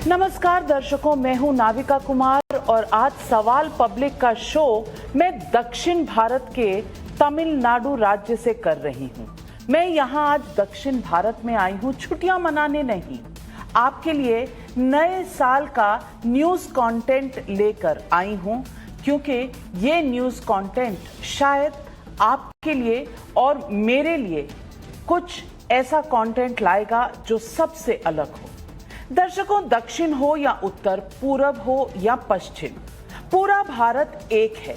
नमस्कार दर्शकों, मैं हूं नाविका कुमार और आज सवाल पब्लिक का शो मैं दक्षिण भारत के तमिलनाडु राज्य से कर रही हूं। मैं यहां आज दक्षिण भारत में आई हूं छुट्टियां मनाने नहीं, आपके लिए नए साल का न्यूज कंटेंट लेकर आई हूं, क्योंकि ये न्यूज कंटेंट शायद आपके लिए और मेरे लिए कुछ ऐसा कंटेंट लाएगा जो सबसे अलग हो। दर्शकों, दक्षिण हो या उत्तर, पूरब हो या पश्चिम, पूरा भारत एक है।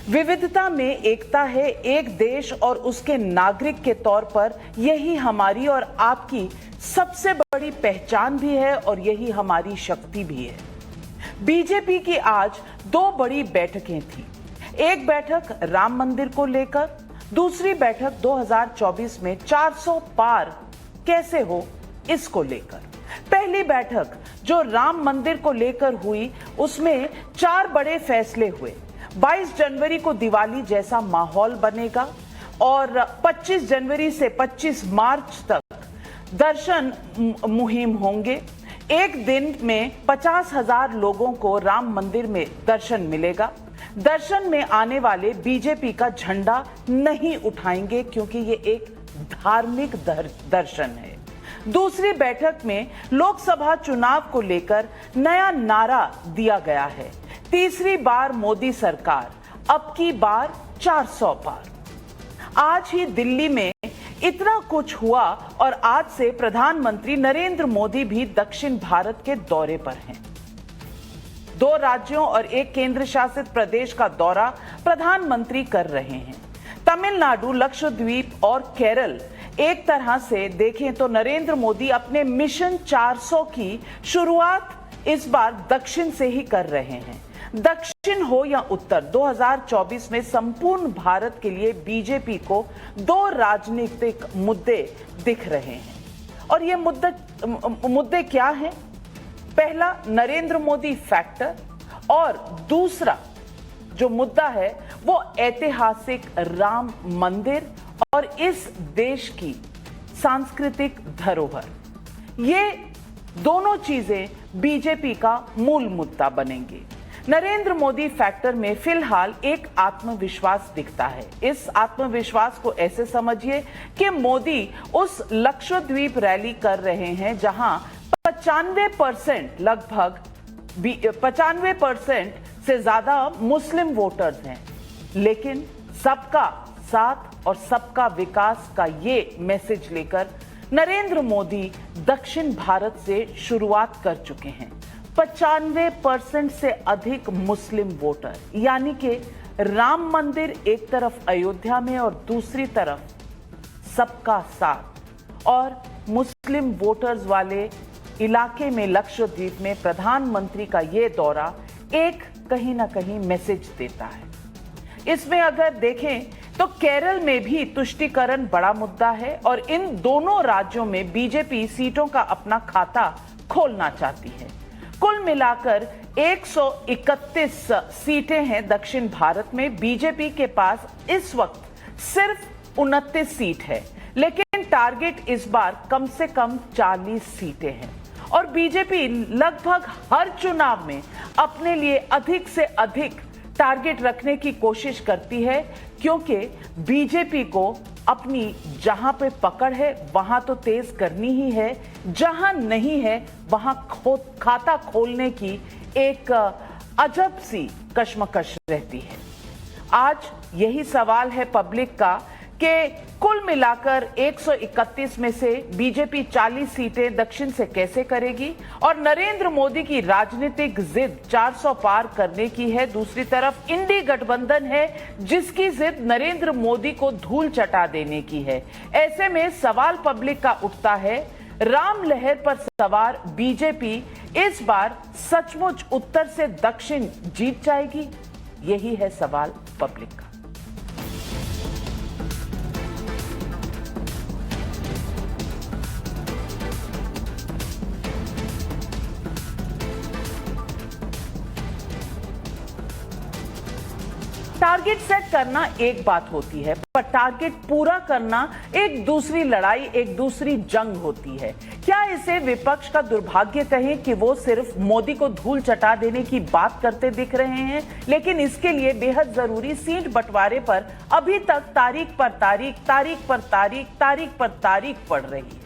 विविधता में एकता है। एक देश और उसके नागरिक के तौर पर यही हमारी और आपकी सबसे बड़ी पहचान भी है और यही हमारी शक्ति भी है। बीजेपी की आज दो बड़ी बैठकें थी। एक बैठक राम मंदिर को लेकर, दूसरी बैठक 2024 में 400 पार कैसे हो इसको लेकर। पहली बैठक जो राम मंदिर को लेकर हुई, उसमें 4 बड़े फैसले हुए। 22 जनवरी को दिवाली जैसा माहौल बनेगा और 25 जनवरी से 25 मार्च तक दर्शन मुहिम होंगे। एक दिन में 50,000 लोगों को राम मंदिर में दर्शन मिलेगा। दर्शन में आने वाले बीजेपी का झंडा नहीं उठाएंगे, क्योंकि ये एक धार्मिक दर्शन है। दूसरी बैठक में लोकसभा चुनाव को लेकर नया नारा दिया गया है। तीसरी बार मोदी सरकार, अब की बार 400 पार। आज ही दिल्ली में इतना कुछ हुआ और आज से प्रधानमंत्री नरेंद्र मोदी भी दक्षिण भारत के दौरे पर हैं। 2 राज्यों और 1 केंद्र शासित प्रदेश का दौरा प्रधानमंत्री कर रहे हैं। तमिलनाडु, लक्षद्वीप और केरल, एक तरह से देखें तो नरेंद्र मोदी अपने मिशन 400 की शुरुआत इस बार दक्षिण से ही कर रहे हैं। दक्षिण हो या उत्तर, 2024 में संपूर्ण भारत के लिए बीजेपी को 2 राजनीतिक मुद्दे दिख रहे हैं। और ये मुद्दे क्या हैं? पहला, नरेंद्र मोदी फैक्टर, और दूसरा जो मुद्दा है वो ऐतिहासिक राम मंदिर और इस देश की सांस्कृतिक धरोहर। ये दोनों चीजें बीजेपी का मूल मुद्दा बनेंगी। नरेंद्र मोदी फैक्टर में फिलहाल एक आत्मविश्वास दिखता है। इस आत्मविश्वास को ऐसे समझिए कि मोदी उस लक्षद्वीप रैली कर रहे हैं जहां 95% लगभग 95% से ज्यादा मुस्लिम वोटर्स हैं, लेकिन सबका साथ और सबका विकास का ये मैसेज लेकर नरेंद्र मोदी दक्षिण भारत से शुरुआत कर चुके हैं। 95% से अधिक मुस्लिम वोटर, यानी कि राम मंदिर एक तरफ अयोध्या में और दूसरी तरफ सबका साथ और मुस्लिम वोटर्स वाले इलाके में लक्षद्वीप में प्रधानमंत्री का ये दौरा एक कहीं ना कहीं मैसेज देता है। इसमें अगर देखें तो केरल में भी तुष्टीकरण बड़ा मुद्दा है और इन दोनों राज्यों में बीजेपी सीटों का अपना खाता खोलना चाहती है। कुल मिलाकर 131 सीटें हैं दक्षिण भारत में। बीजेपी के पास इस वक्त सिर्फ 29 सीट है, लेकिन टारगेट इस बार कम से कम 40 सीटें हैं और बीजेपी लगभग हर चुनाव में अपने लिए अधिक से अधिक टारगेट रखने की कोशिश करती है, क्योंकि बीजेपी को अपनी जहां पे पकड़ है वहां तो तेज करनी ही है, जहां नहीं है वहां खाता खोलने की एक अजब सी कश्मकश रहती है। आज यही सवाल है पब्लिक का कि कुल मिलाकर 131 में से बीजेपी 40 सीटें दक्षिण से कैसे करेगी और नरेंद्र मोदी की राजनीतिक जिद 400 पार करने की है। दूसरी तरफ इंडी गठबंधन है जिसकी जिद नरेंद्र मोदी को धूल चटा देने की है। ऐसे में सवाल पब्लिक का उठता है, राम लहर पर सवार बीजेपी इस बार सचमुच उत्तर से दक्षिण जीत जाएगी? यही है सवाल पब्लिक का। टारगेट सेट करना एक बात होती है, टारगेट पूरा करना एक दूसरी लड़ाई, एक दूसरी जंग होती है। क्या इसे विपक्ष का दुर्भाग्य कहें कि वो सिर्फ मोदी को धूल चटा देने की बात करते दिख रहे हैं, लेकिन इसके लिए बेहद जरूरी सीट बंटवारे पर अभी तक तारीख पर तारीख, तारीख पर तारीख, तारीख पर तारीख पड़ रही है।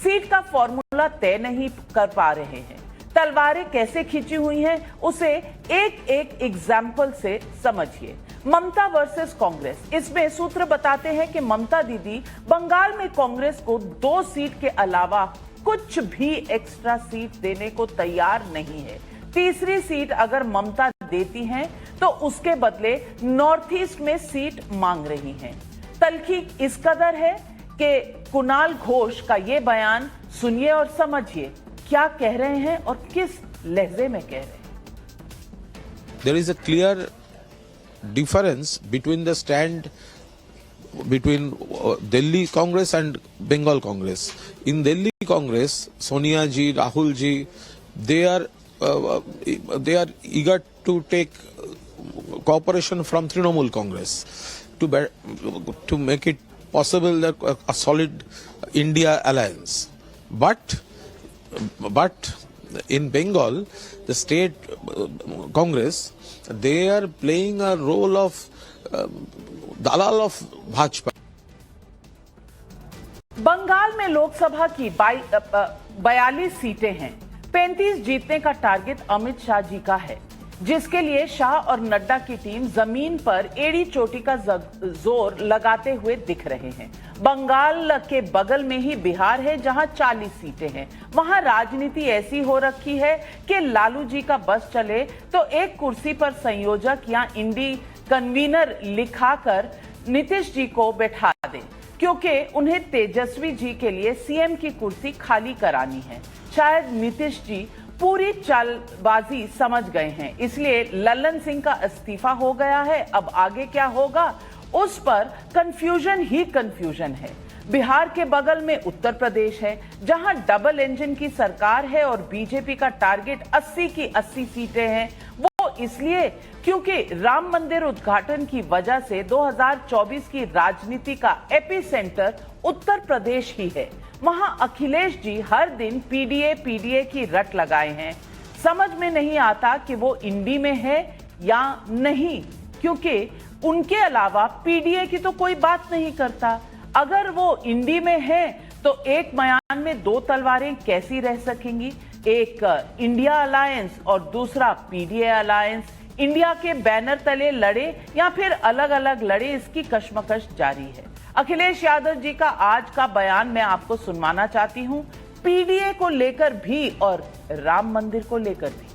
सीट का फॉर्मूला तय नहीं कर पा रहे हैं। तलवारें कैसे खींची हुई हैं, उसे एक एक एग्जाम्पल से समझिए। ममता वर्सेस कांग्रेस, इसमें सूत्र बताते हैं कि ममता दीदी बंगाल में कांग्रेस को 2 सीट के अलावा कुछ भी एक्स्ट्रा सीट देने को तैयार नहीं है। तीसरी सीट अगर ममता देती हैं तो उसके बदले नॉर्थ ईस्ट में सीट मांग रही हैं। तल्खी इस कदर है कि कुणाल घोष का ये बयान सुनिए और समझिए क्या कह रहे हैं और किस लहजे में कह रहे हैं। There is a clear difference between the stand between Delhi Congress and Bengal Congress. In Delhi Congress, Sonia ji, Rahul ji, they are eager to take cooperation from Trinamool Congress to make it possible that a solid India alliance. But in Bengal, the state Congress, they are playing a role of dalal of Bhajpa. Bengal में लोकसभा की 42 सीटें हैं। 35 जीतने का target Amit Shah ji का है, जिसके लिए शाह और नड्डा की टीम जमीन पर एड़ी चोटी का जोर लगाते हुए दिख रहे हैं। बंगाल के बगल में ही बिहार है, जहां 40 सीटें हैं। वहां राजनीति ऐसी हो रखी है कि लालू जी का बस चले तो एक कुर्सी पर संयोजक या इंडी कन्वीनर लिखाकर नीतीश जी को बैठा दें, क्योंकि उन्हें तेजस्वी जी के लिए सीएम की कुर्सी खाली करानी है। शायद नीतीश जी पूरी चालबाजी समझ गए हैं, इसलिए लल्लन सिंह का इस्तीफा हो गया है। अब आगे क्या होगा उस पर कंफ्यूजन ही कंफ्यूजन है। बिहार के बगल में उत्तर प्रदेश है, जहां डबल इंजन की सरकार है और बीजेपी का टारगेट 80 की 80 सीटें हैं। वो इसलिए क्योंकि राम मंदिर उद्घाटन की वजह से 2024 की राजनीति का एपिसेंटर उत्तर प्रदेश ही है। वहां अखिलेश जी हर दिन पीडीए की रट लगाए हैं। समझ में नहीं आता कि वो इंडी में है या नहीं, क्योंकि उनके अलावा पीडीए की तो कोई बात नहीं करता। अगर वो इंडी में है तो एक मयान में 2 तलवारें कैसी रह सकेंगी? एक इंडिया अलायंस और दूसरा पीडीए अलायंस। इंडिया के बैनर तले लड़े या फिर अलग अलग लड़े, इसकी कश्मकश जारी है। अखिलेश यादव जी का आज का बयान मैं आपको सुनवाना चाहती हूं, पीडीए को लेकर भी और राम मंदिर को लेकर भी।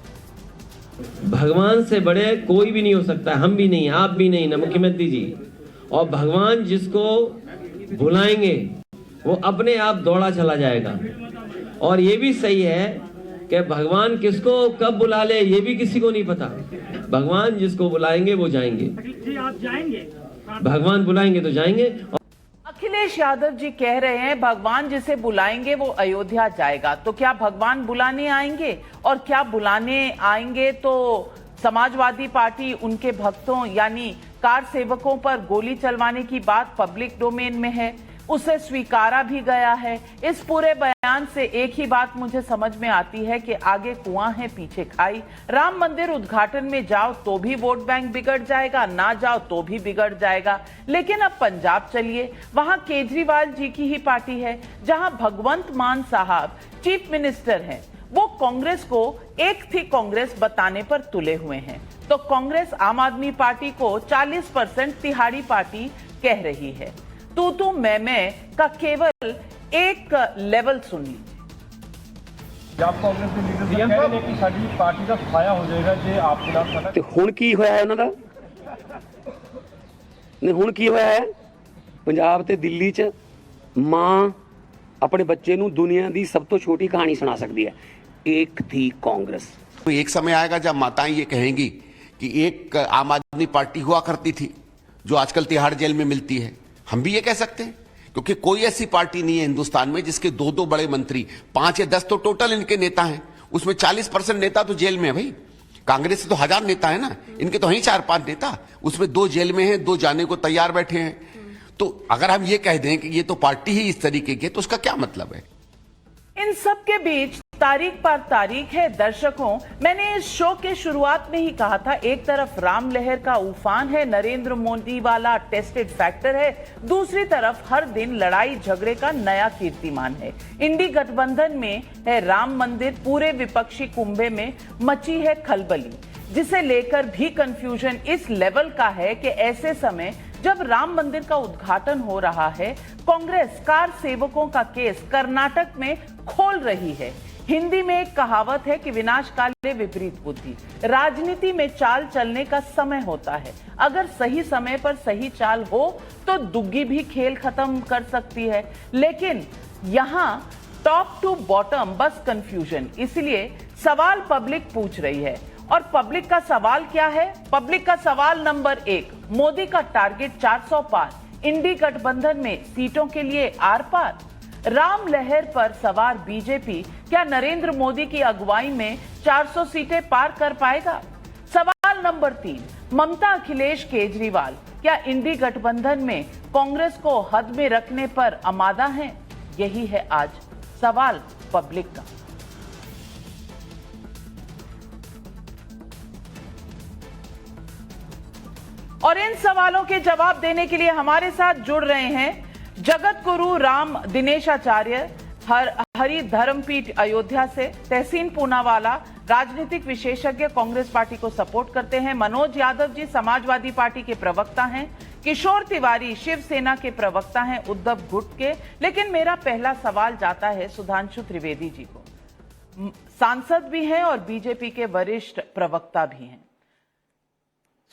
भगवान से बड़े कोई भी नहीं हो सकता, हम भी नहीं, आप भी नहीं, ना मुख्यमंत्री जी। और भगवान जिसको बुलाएंगे वो अपने आप दौड़ा चला जाएगा। और ये भी सही है कि भगवान किसको कब बुला ले ये भी किसी को नहीं पता। भगवान जिसको बुलाएंगे वो जाएंगे। आप जाएंगे? भगवान बुलाएंगे तो जाएंगे। अखिलेश यादव जी कह रहे हैं भगवान जिसे बुलाएंगे वो अयोध्या जाएगा। तो क्या भगवान बुलाने आएंगे? और क्या बुलाने आएंगे तो समाजवादी पार्टी उनके भक्तों यानी कार सेवकों पर गोली चलवाने की बात पब्लिक डोमेन में है, उसे स्वीकारा भी गया है। इस पूरे बयान से एक ही बात मुझे समझ में आती है कि आगे कुआं है पीछे खाई। राम मंदिर उद्घाटन में जाओ तो भी वोट बैंक बिगड़ जाएगा, ना जाओ तो भी बिगड़ जाएगा। लेकिन अब पंजाब चलिए, वहां केजरीवाल जी की ही पार्टी है, जहां भगवंत मान साहब चीफ मिनिस्टर हैं। वो कांग्रेस को एक थी कांग्रेस बताने पर तुले हुए हैं। तो कांग्रेस आम आदमी पार्टी को 40% तिहाड़ी पार्टी कह रही है। तू मैं का केवल एक लेवल सुन लीजिए। आप कांग्रेस के लीडर कह रहे हैं कि साडी पार्टी का सफाया हो जाएगा जे आप खिलाफ करना। ਤੇ ਹੁਣ ਕੀ ਹੋਇਆ ਹੈ ਉਹਨਾਂ ਦਾ? ਨੇ ਹੁਣ ਕੀ ਹੋਇਆ ਹੈ? ਪੰਜਾਬ ਤੇ ਦਿੱਲੀ 'ਚ ਮਾਂ ਆਪਣੇ ਬੱਚੇ ਨੂੰ ਦੁਨੀਆ ਦੀ ਸਭ ਤੋਂ ਛੋਟੀ ਕਹਾਣੀ ਸੁਣਾ ਸਕਦੀ ਹੈ। एक थी कांग्रेस। एक समय आएगा जब माताएं ये कहेंगी कि एक आम आदमी पार्टी हुआ करती थी जो आजकल तिहाड़ जेल में मिलती है। हम भी ये कह सकते हैं क्योंकि कोई ऐसी पार्टी नहीं है हिंदुस्तान में जिसके 2-2 बड़े मंत्री, 5 या 10 तो टोटल इनके नेता हैं, उसमें 40% नेता तो जेल में है। भाई कांग्रेस से तो 1000 नेता है ना, इनके तो हैं 4-5 नेता, उसमें 2 जेल में हैं, 2 जाने को तैयार बैठे हैं। तो अगर हम ये कह दें कि ये तो पार्टी ही इस तरीके की है, तो उसका क्या मतलब है? इन सब के बीच तारीख पर तारीख है। दर्शकों, मैंने इस शो के शुरुआत में ही कहा था, एक तरफ राम लहर का उफान है, नरेंद्र मोदी वाला टेस्टेड फैक्टर है, दूसरी तरफ हर दिन लड़ाई झगड़े का नया कीर्तिमान है। इंडी गठबंधन में है राम मंदिर, पूरे विपक्षी कुंभे में मची है खलबली, जिसे लेकर भी कंफ्यूजन इस लेवल का है कि ऐसे समय जब राम मंदिर का उद्घाटन हो रहा है, कांग्रेस कार सेवकों का केस कर्नाटक में खोल रही है। हिंदी में एक कहावत है कि विनाश काले विपरीत बुद्धि। राजनीति में चाल चलने का समय होता है, अगर सही समय पर सही चाल हो तो दुग्गी भी खेल खत्म कर सकती है। लेकिन यहां टॉप टू बॉटम बस कंफ्यूजन। इसलिए सवाल पब्लिक पूछ रही है, और पब्लिक का सवाल क्या है? पब्लिक का सवाल नंबर 1, मोदी का टारगेट 400 पार, इंडी गठबंधन में सीटों के लिए आर पार। राम लहर पर सवार बीजेपी क्या नरेंद्र मोदी की अगुवाई में 400 सीटें पार कर पाएगा? सवाल नंबर 3, ममता अखिलेश केजरीवाल क्या इंडी गठबंधन में कांग्रेस को हद में रखने पर आमादा हैं? यही है आज सवाल पब्लिक का। और इन सवालों के जवाब देने के लिए हमारे साथ जुड़ रहे हैं जगत गुरु राम दिनेशाचार्य, हरि धर्मपीठ अयोध्या से, तहसीन पूनावाला राजनीतिक विशेषज्ञ, कांग्रेस पार्टी को सपोर्ट करते हैं, मनोज यादव जी समाजवादी पार्टी के प्रवक्ता हैं, किशोर तिवारी शिवसेना के प्रवक्ता हैं, उद्धव गुट के। लेकिन मेरा पहला सवाल जाता है सुधांशु त्रिवेदी जी को, सांसद भी हैं और बीजेपी के वरिष्ठ प्रवक्ता भी हैं।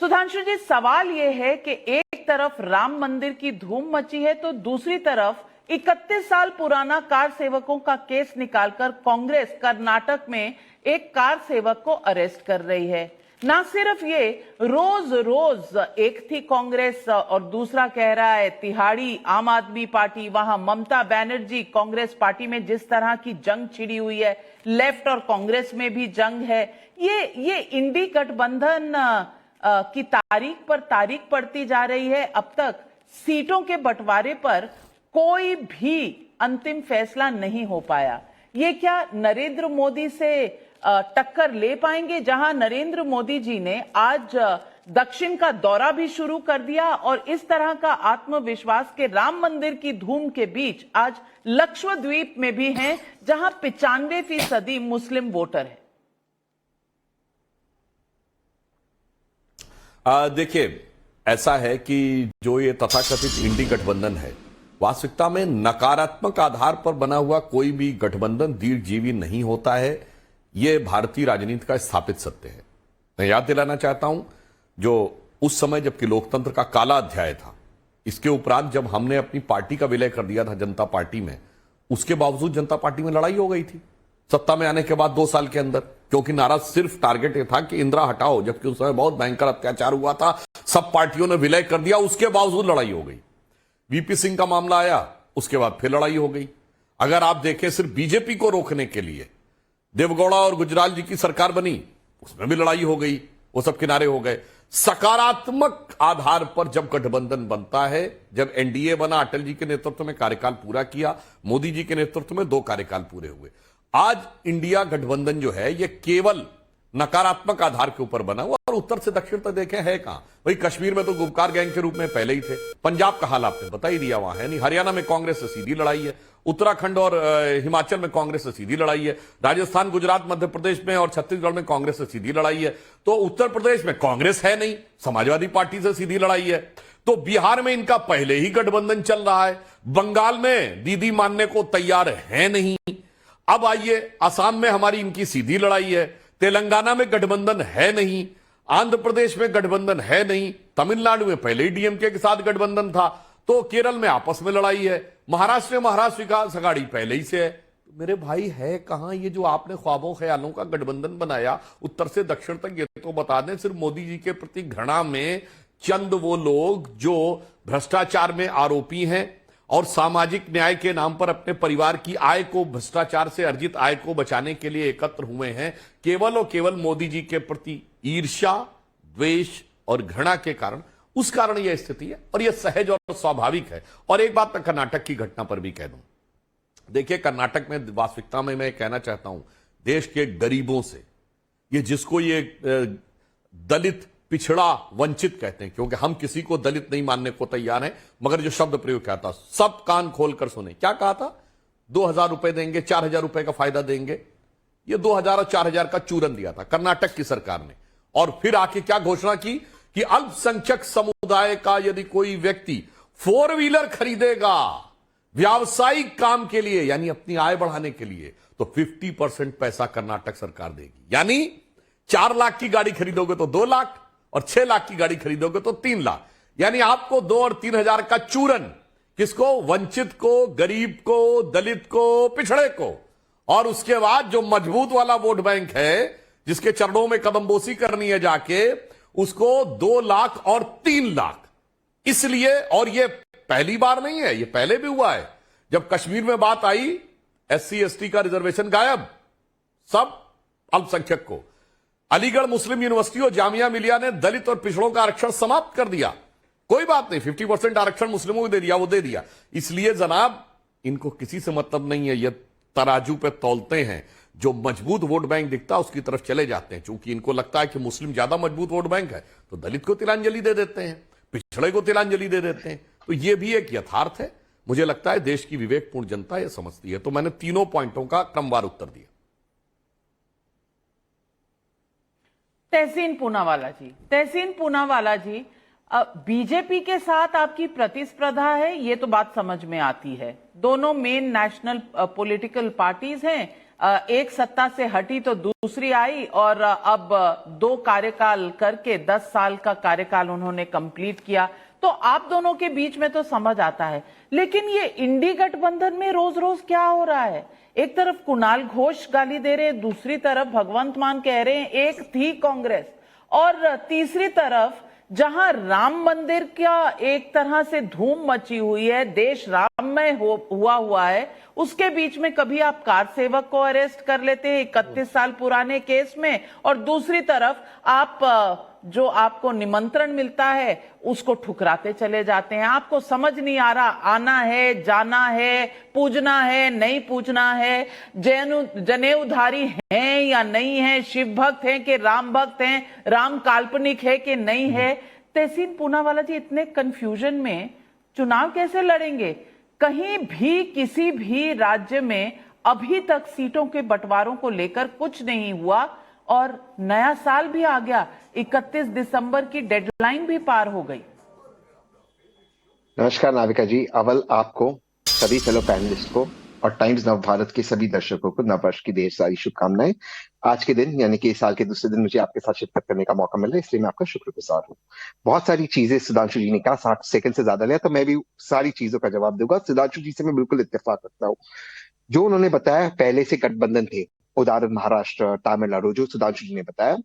सुधांशु जी, सवाल यह है कि एक तरफ राम मंदिर की धूम मची है, तो दूसरी तरफ 31 साल पुराना कार सेवकों का केस निकालकर कांग्रेस कर्नाटक में एक कार सेवक को अरेस्ट कर रही है। ना सिर्फ ये, रोज रोज एक थी कांग्रेस और दूसरा कह रहा है तिहाड़ी आम आदमी पार्टी, वहां ममता बनर्जी कांग्रेस पार्टी में जिस तरह की जंग छिड़ी हुई है, लेफ्ट और कांग्रेस में भी जंग है। ये इंडी गठबंधन की तारीख पर तारीख पड़ती जा रही है। अब तक सीटों के बंटवारे पर कोई भी अंतिम फैसला नहीं हो पाया। ये क्या नरेंद्र मोदी से टक्कर ले पाएंगे, जहां नरेंद्र मोदी जी ने आज दक्षिण का दौरा भी शुरू कर दिया, और इस तरह का आत्मविश्वास के राम मंदिर की धूम के बीच आज लक्षद्वीप में भी हैं, जहां 95% मुस्लिम वोटर है। देखिए, ऐसा है कि जो ये तथाकथित इंडी गठबंधन है, वास्तविकता में नकारात्मक आधार पर बना हुआ कोई भी गठबंधन दीर्घजीवी नहीं होता है। ये भारतीय राजनीति का स्थापित सत्य है। मैं याद दिलाना चाहता हूं, जो उस समय जबकि लोकतंत्र का काला अध्याय था, इसके उपरांत जब हमने अपनी पार्टी का विलय कर दिया था जनता पार्टी में, उसके बावजूद जनता पार्टी में लड़ाई हो गई थी सत्ता में आने के बाद 2 साल के अंदर, क्योंकि नारा सिर्फ टारगेट ये था कि इंदिरा हटाओ, जबकि उस समय बहुत भयंकर अत्याचार हुआ था, सब पार्टियों ने विलय कर दिया, उसके बावजूद लड़ाई हो गई। वीपी सिंह का मामला आया, उसके बाद फिर लड़ाई हो गई। अगर आप देखें, सिर्फ बीजेपी को रोकने के लिए देवगौड़ा और गुजराल जी की सरकार बनी, उसमें भी लड़ाई हो गई, वो सब किनारे हो गए। सकारात्मक आधार पर जब गठबंधन बनता है, जब एनडीए बना, अटल जी के नेतृत्व में कार्यकाल पूरा किया, मोदी जी के नेतृत्व में 2 कार्यकाल पूरे हुए। आज इंडिया गठबंधन जो है, ये केवल नकारात्मक आधार के ऊपर बना हुआ, और उत्तर से दक्षिण तक देखें है कहां। वही कश्मीर में तो गुपकार गैंग के रूप में पहले ही थे, पंजाब का हाल आपने बता ही दिया, वहां है नहीं, हरियाणा में कांग्रेस से सीधी लड़ाई है, उत्तराखंड और हिमाचल में कांग्रेस से सीधी लड़ाई है, राजस्थान, गुजरात, मध्य प्रदेश में और छत्तीसगढ़ में कांग्रेस से सीधी लड़ाई है। तो उत्तर प्रदेश में कांग्रेस है नहीं, समाजवादी पार्टी से सीधी लड़ाई है। तो बिहार में इनका पहले ही गठबंधन चल रहा है, बंगाल में दीदी मानने को तैयार है नहीं। अब आइए, असम में हमारी इनकी सीधी लड़ाई है, तेलंगाना में गठबंधन है नहीं, आंध्र प्रदेश में गठबंधन है नहीं, तमिलनाडु में पहले ही डीएमके के साथ गठबंधन था, तो केरल में आपस में लड़ाई है, महाराष्ट्र में महाराष्ट्र विकास अघाड़ी पहले ही से है। मेरे भाई है कहां ये जो आपने ख्वाबों ख्यालों का गठबंधन बनाया उत्तर से दक्षिण तक? ये तो बता दें, सिर्फ मोदी जी के प्रति घृणा में चंद वो लोग जो भ्रष्टाचार में आरोपी हैं और सामाजिक न्याय के नाम पर अपने परिवार की आय को, भ्रष्टाचार से अर्जित आय को बचाने के लिए एकत्र हुए हैं, केवल और केवल मोदी जी के प्रति ईर्ष्या, द्वेष और घृणा के कारण उस कारण यह स्थिति है और यह सहज और स्वाभाविक है। और एक बात मैं कर्नाटक की घटना पर भी कह दूं, देखिए कर्नाटक में वास्तविकता में मैं कहना चाहता हूं, देश के गरीबों से, ये जिसको ये दलित, पिछड़ा, वंचित कहते हैं, क्योंकि हम किसी को दलित नहीं मानने को तैयार हैं, मगर जो शब्द प्रयोग किया था सब कान खोलकर सुने। क्या कहा था? 2000 रुपए देंगे, 4000 रुपए का फायदा देंगे। ये 2000 और 4000 का चूरन दिया था कर्नाटक की सरकार ने। और फिर आके क्या घोषणा की कि अल्पसंख्यक समुदाय का यदि कोई व्यक्ति 4 व्हीलर खरीदेगा व्यावसायिक काम के लिए, यानी अपनी आय बढ़ाने के लिए, तो 50% पैसा कर्नाटक सरकार देगी। यानी 4 लाख की गाड़ी खरीदोगे तो 2 लाख और 6 लाख की गाड़ी खरीदोगे तो 3 लाख। यानी आपको 2 और 3 हजार का चूरन, किसको? वंचित को, गरीब को, दलित को, पिछड़े को। और उसके बाद जो मजबूत वाला वोट बैंक है, जिसके चरणों में कदमबोसी करनी है जाके, उसको 2 लाख और 3 लाख। इसलिए, और ये पहली बार नहीं है, ये पहले भी हुआ है। जब कश्मीर में बात आई, SC ST का रिजर्वेशन गायब, सब अल्पसंख्यक को। अलीगढ़ मुस्लिम यूनिवर्सिटी और जामिया मिलिया ने दलित और पिछड़ों का आरक्षण समाप्त कर दिया। कोई बात नहीं, 50% आरक्षण मुस्लिमों को दे दिया, वो दे दिया। इसलिए जनाब, इनको किसी से मतलब नहीं है, ये तराजू पे तौलते हैं। जो मजबूत वोट बैंक दिखता है उसकी तरफ चले जाते हैं। चूंकि इनको लगता है कि मुस्लिम ज्यादा मजबूत वोट बैंक है, तो दलित को तिलांजलि दे देते हैं, पिछड़े को तिलांजलि दे देते हैं। तो यह भी एक यथार्थ है। मुझे लगता है देश की विवेकपूर्ण जनता यह समझती है। तो मैंने तीनों पॉइंटों का क्रमवार उत्तर दिया। तहसीन पूनावाला जी, बीजेपी के साथ आपकी प्रतिस्पर्धा है, ये तो बात समझ में आती है। दोनों मेन नेशनल पॉलिटिकल पार्टीज हैं, एक सत्ता से हटी तो दूसरी आई, और अब 2 कार्यकाल करके 10 साल का कार्यकाल उन्होंने कंप्लीट किया। तो आप दोनों के बीच में तो समझ आता है, लेकिन ये इंडी गठबंधन में रोज रोज क्या हो रहा है? एक तरफ कुणाल घोष गाली दे रहे हैं, दूसरी तरफ भगवंत मान कह रहे हैं एक थी कांग्रेस, और तीसरी तरफ जहां राम मंदिर का एक तरह से धूम मची हुई है, देश राममय हुआ है, उसके बीच में कभी आप कार सेवक को अरेस्ट कर लेते हैं 31 साल पुराने केस में, और दूसरी तरफ आप जो आपको निमंत्रण मिलता है उसको ठुकराते चले जाते हैं। आपको समझ नहीं आ रहा, आना है, जाना है, पूजना है, नहीं पूजना है, जनेऊधारी हैं या नहीं है, शिव भक्त हैं कि राम भक्त हैं, राम काल्पनिक है कि नहीं है। तहसीन पूनावाला जी, इतने कंफ्यूजन में चुनाव कैसे लड़ेंगे? कहीं भी किसी भी राज्य में अभी तक सीटों के बंटवारों को लेकर कुछ नहीं हुआ, और नया साल भी आ गया, 31 दिसंबर की डेडलाइन भी पार हो गई। नमस्कार नाविका जी, अव्वल आपको, सभी फेलो पैनलिस्ट को और टाइम्स नव भारत के सभी दर्शकों को नववर्ष की ढेर सारी शुभकामनाएं। आज के दिन यानी कि साल के दूसरे दिन मुझे आपके साथ शिरकत करने का मौका मिला, इसलिए मैं आपका शुक्रगुजार हूँ। बहुत सारी चीजें सुधांशु जी ने कहा, 60 सेकंड से ज्यादा लिया, तो मैं भी सारी चीजों का जवाब दूंगा। सुधांशु जी से मैं बिल्कुल इत्तेफाक रखता हूँ। जो उन्होंने बताया, पहले से गठबंधन थे, उदाहरण महाराष्ट्र, तमिलनाडु, जो सुधांशु जी ने बताया,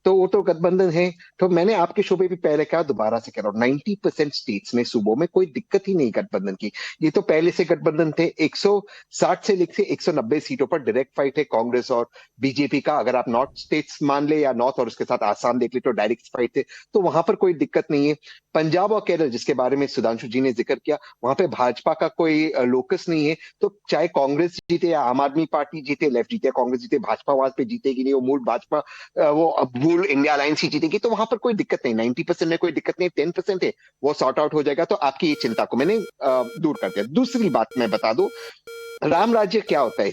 तो वो तो गठबंधन है। तो मैंने आपके शो पे भी पहले कहा, दोबारा से कह रहा हूं, 90% स्टेट्स में, सूबों में कोई दिक्कत ही नहीं गठबंधन की। ये तो पहले से गठबंधन थे। 160 से लेकर 190 सीटों पर डायरेक्ट फाइट है कांग्रेस और बीजेपी का। अगर आप नॉर्थ स्टेट्स मान ले या नॉर्थ और उसके साथ आसाम देख ले, तो डायरेक्ट फाइट थे, तो वहां पर कोई दिक्कत नहीं है। पंजाब और केरल, जिसके बारे में सुधांशु जी ने जिक्र किया, वहां पे भाजपा का कोई लोकस नहीं है। तो चाहे कांग्रेस जीते या आम आदमी पार्टी जीते, लेफ्ट जीते, कांग्रेस जीते, भाजपा वहां पे जीतेगी नहीं। वो मूल भाजपा, वो मूल इंडिया अलायंस ही जीतेगी। तो वहां पर कोई दिक्कत नहीं, 90% में कोई दिक्कत नहीं, 10% है, वो सॉर्ट आउट हो जाएगा। तो आपकी ये चिंता को मैंने दूर कर दिया। दूसरी बात मैं बता दूं, राम राज्य क्या होता है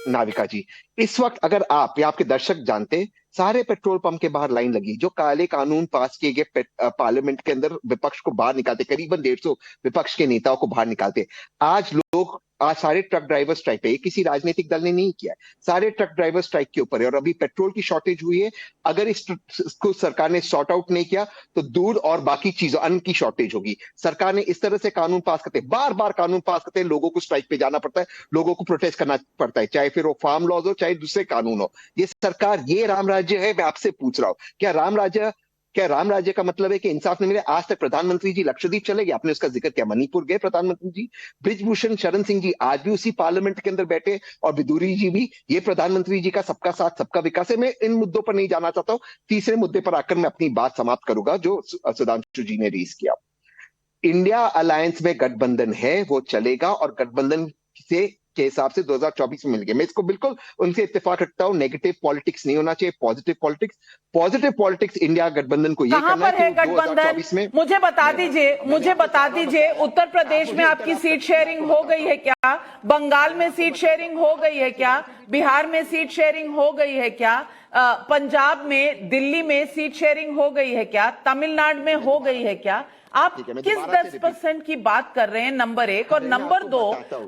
नाविका जी? इस वक्त अगर आप या आपके दर्शक जानते, सारे पेट्रोल पंप के बाहर लाइन लगी, जो काले कानून पास किए गए पार्लियामेंट के अंदर विपक्ष को बाहर निकालते, करीबन 150 विपक्ष के नेताओं को बाहर निकालते। आज सारे ट्रक ड्राइवर स्ट्राइक पे, किसी राजनीतिक दल ने नहीं किया, सारे ट्रक ड्राइवर स्ट्राइक के ऊपर है। और अभी पेट्रोल की शॉर्टेज हुई है, अगर इसको सरकार ने सॉर्ट आउट नहीं किया तो दूध और बाकी चीजों, अन्न की शॉर्टेज होगी। सरकार ने इस तरह से कानून पास करते, बार बार कानून पास करते, लोगों को स्ट्राइक पे जाना पड़ता है, लोगों को प्रोटेस्ट करना पड़ता है, चाहे फिर वो फार्म लॉज हो, चाहे दूसरे कानून हो। ये सरकार, ये राम राज्य है? मैं आपसे पूछ रहा हूं, क्या राम राज्य क्या राम राज्य का मतलब है कि इंसाफ नहीं मिले? आज तक प्रधानमंत्री जी लक्षद्वीप चले गए, आपने उसका जिक्र किया, मणिपुर गए प्रधानमंत्री जी, ब्रिजभूषण शरण सिंह जी आज भी उसी पार्लियामेंट के अंदर बैठे, और विदुरी जी भी। ये प्रधानमंत्री जी का सबका साथ सबका विकास है। मैं इन मुद्दों पर नहीं जाना चाहता हूं। तीसरे मुद्दे पर आकर मैं अपनी बात समाप्त करूंगा जो सुधांशु जी ने रेज किया। इंडिया अलायंस में गठबंधन है, वो चलेगा, और गठबंधन से के हिसाब से 2024 में मिल गया। मैं इसको बिल्कुल उनसे इत्तेफाक रखता हूं। नेगेटिव पॉलिटिक्स नहीं होना चाहिए, पॉजिटिव पॉलिटिक्स इंडिया गठबंधन को ये कहां करना पर है गठबंधन? मुझे बता दीजिए उत्तर प्रदेश में आपकी सीट शेयरिंग हो गई है क्या? बंगाल में सीट शेयरिंग हो गई है क्या? बिहार में सीट शेयरिंग हो गई है क्या? पंजाब में, दिल्ली में सीट शेयरिंग हो गई है क्या? तमिलनाडु में हो गई है क्या? आप किस 10% की बात कर रहे हैं? नंबर एक। और नंबर दो,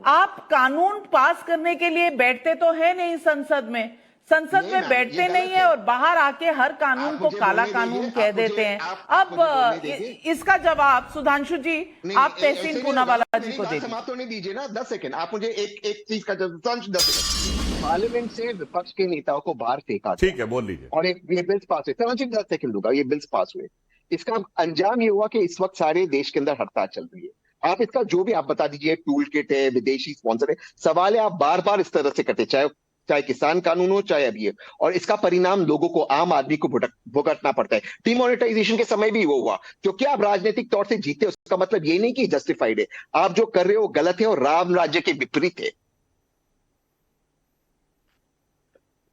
आप कानून पास करने के लिए बैठते तो है नहीं संसद में, बैठते नहीं है, और बाहर आके हर कानून को काला कानून कह देते हैं। अब इसका जवाब सुधांशु जी आप तहसीन पूनावाला जी को दे दीजिए। समाप्त होने दीजिए ना, 10 सेकंड। आप मुझे एक चीज का जवाब, 10 सेकंड। पार्लियामेंट से विपक्ष के नेताओं को बाहर फेंका, ठीक है, बोल लीजिए। और ये बिल्स पास हुए, 10 सेकंड दूंगा, ये बिल्स पास हुए। इसका अंजाम ये हुआ कि इस वक्त सारे देश के अंदर हड़ताल चल रही है। आप इसका जो भी आप बता दीजिए, टूल किट है, विदेशी स्पॉन्सर है, सवाल है आप बार बार इस तरह से कटे, चाहे किसान कानून हो, चाहे अभी, और इसका परिणाम लोगों को, आम आदमी को भुगतना पड़ता है। डिमोनेटाइजेशन के समय भी वो हुआ, क्योंकि आप राजनीतिक तौर से जीते, उसका मतलब ये नहीं कि जस्टिफाइड है। आप जो कर रहे हो गलत है और राम राज्य के विपरीत है।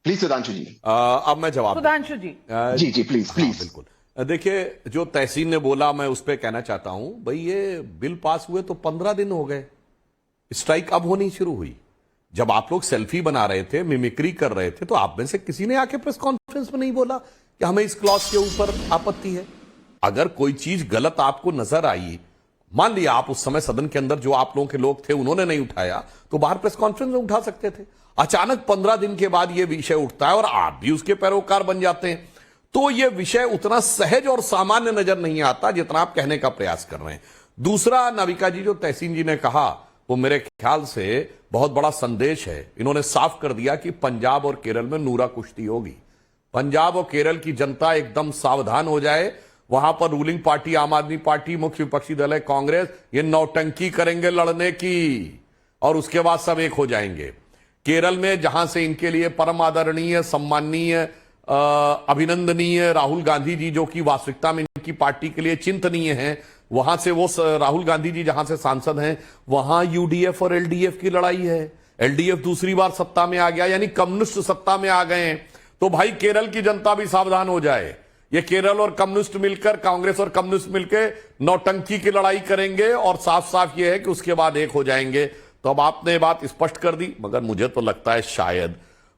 प्लीज सुधांशु जी। अब मैं जवाब सुधांशु जी जी प्लीज। बिल्कुल। देखिए, जो तहसीन ने बोला मैं उस पर कहना चाहता हूं, भाई ये बिल पास हुए तो 15 दिन हो गए, स्ट्राइक अब होनी शुरू हुई। जब आप लोग सेल्फी बना रहे थे, मिमिक्री कर रहे थे, तो आप में से किसी ने आके प्रेस कॉन्फ्रेंस में नहीं बोला कि हमें इस क्लॉज के ऊपर आपत्ति है? अगर कोई चीज गलत आपको नजर आई, मान लिया आप उस समय सदन के अंदर जो आप लोगों के लोग थे उन्होंने नहीं उठाया, तो बाहर प्रेस कॉन्फ्रेंस में उठा सकते थे। अचानक 15 दिन के बाद यह विषय उठता है और आप भी उसके पैरोकार बन जाते हैं, तो यह विषय उतना सहज और सामान्य नजर नहीं आता जितना आप कहने का प्रयास कर रहे हैं। दूसरा, नाविका जी, जो तहसीन जी ने कहा वो मेरे ख्याल से बहुत बड़ा संदेश है। इन्होंने साफ कर दिया कि पंजाब और केरल में नूरा कुश्ती होगी। पंजाब और केरल की जनता एकदम सावधान हो जाए। वहां पर रूलिंग पार्टी आम आदमी पार्टी, मुख्य विपक्षी दल है कांग्रेस, ये नौटंकी करेंगे लड़ने की, और उसके बाद सब एक हो जाएंगे। केरल में जहां से इनके लिए परम आदरणीय, सम्माननीय, अभिनंदनीय राहुल गांधी जी, जो कि वास्तविकता में इनकी पार्टी के लिए चिंतनीय हैं, वहां से वो राहुल गांधी जी जहां से सांसद हैं, वहां यूडीएफ और एलडीएफ की लड़ाई है। एलडीएफ दूसरी बार सत्ता में आ गया, यानी कम्युनिस्ट सत्ता में आ गए हैं। तो भाई केरल की जनता भी सावधान हो जाए। ये केरल और कम्युनिस्ट मिलकर, कांग्रेस और कम्युनिस्ट मिलकर नौटंकी की लड़ाई करेंगे, और साफ साफ ये है कि उसके बाद एक हो जाएंगे। तो अब आपने बात स्पष्ट कर दी, मगर मुझे तो लगता है शायद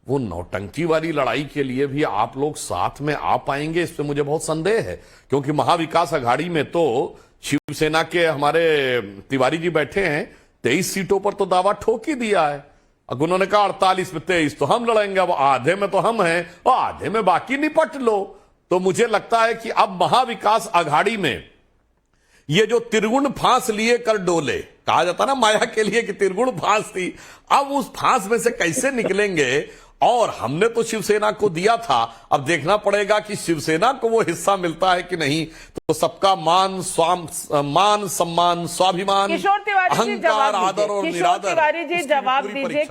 वो नौटंकी वाली लड़ाई के लिए भी आप लोग साथ में आ पाएंगे, इस पे मुझे बहुत संदेह है। क्योंकि महाविकास अघाड़ी में तो शिवसेना के हमारे तिवारी जी बैठे हैं, 23 सीटों पर तो दावा ठोक ही दिया है। अब उन्होंने कहा 48 में 23 तो हम लड़ेंगे, अब आधे में तो हम हैं और आधे में बाकी निपट लो। तो मुझे लगता है कि अब महाविकास अघाड़ी में ये जो तिरगुण फांस लिए कर डोले, कहा जाता ना माया के लिए कि तिरगुण फांस थी, अब उस फांस में से कैसे निकलेंगे। और हमने तो शिवसेना को दिया था, अब देखना पड़ेगा कि शिवसेना को वो हिस्सा मिलता है कि नहीं। तो सबका मान सम्मान, स्वाभिमान, अहंकार, आदर और निरादर। तिवारी जी जवाब दीजिए,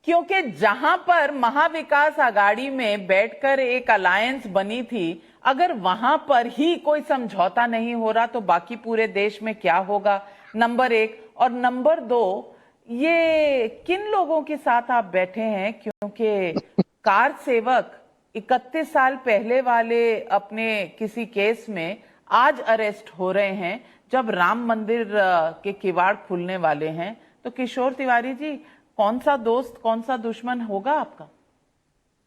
क्योंकि जहां पर महाविकास अघाड़ी में बैठकर एक अलायंस बनी थी, अगर वहां पर ही कोई समझौता नहीं हो रहा तो बाकी पूरे देश में क्या होगा? नंबर एक। और नंबर दो, ये किन लोगों के साथ आप बैठे हैं? क्योंकि कार सेवक 31 साल पहले वाले अपने किसी केस में आज अरेस्ट हो रहे हैं, जब राम मंदिर के किवाड़ खुलने वाले हैं। तो किशोर तिवारी जी, कौन सा दोस्त कौन सा दुश्मन होगा आपका?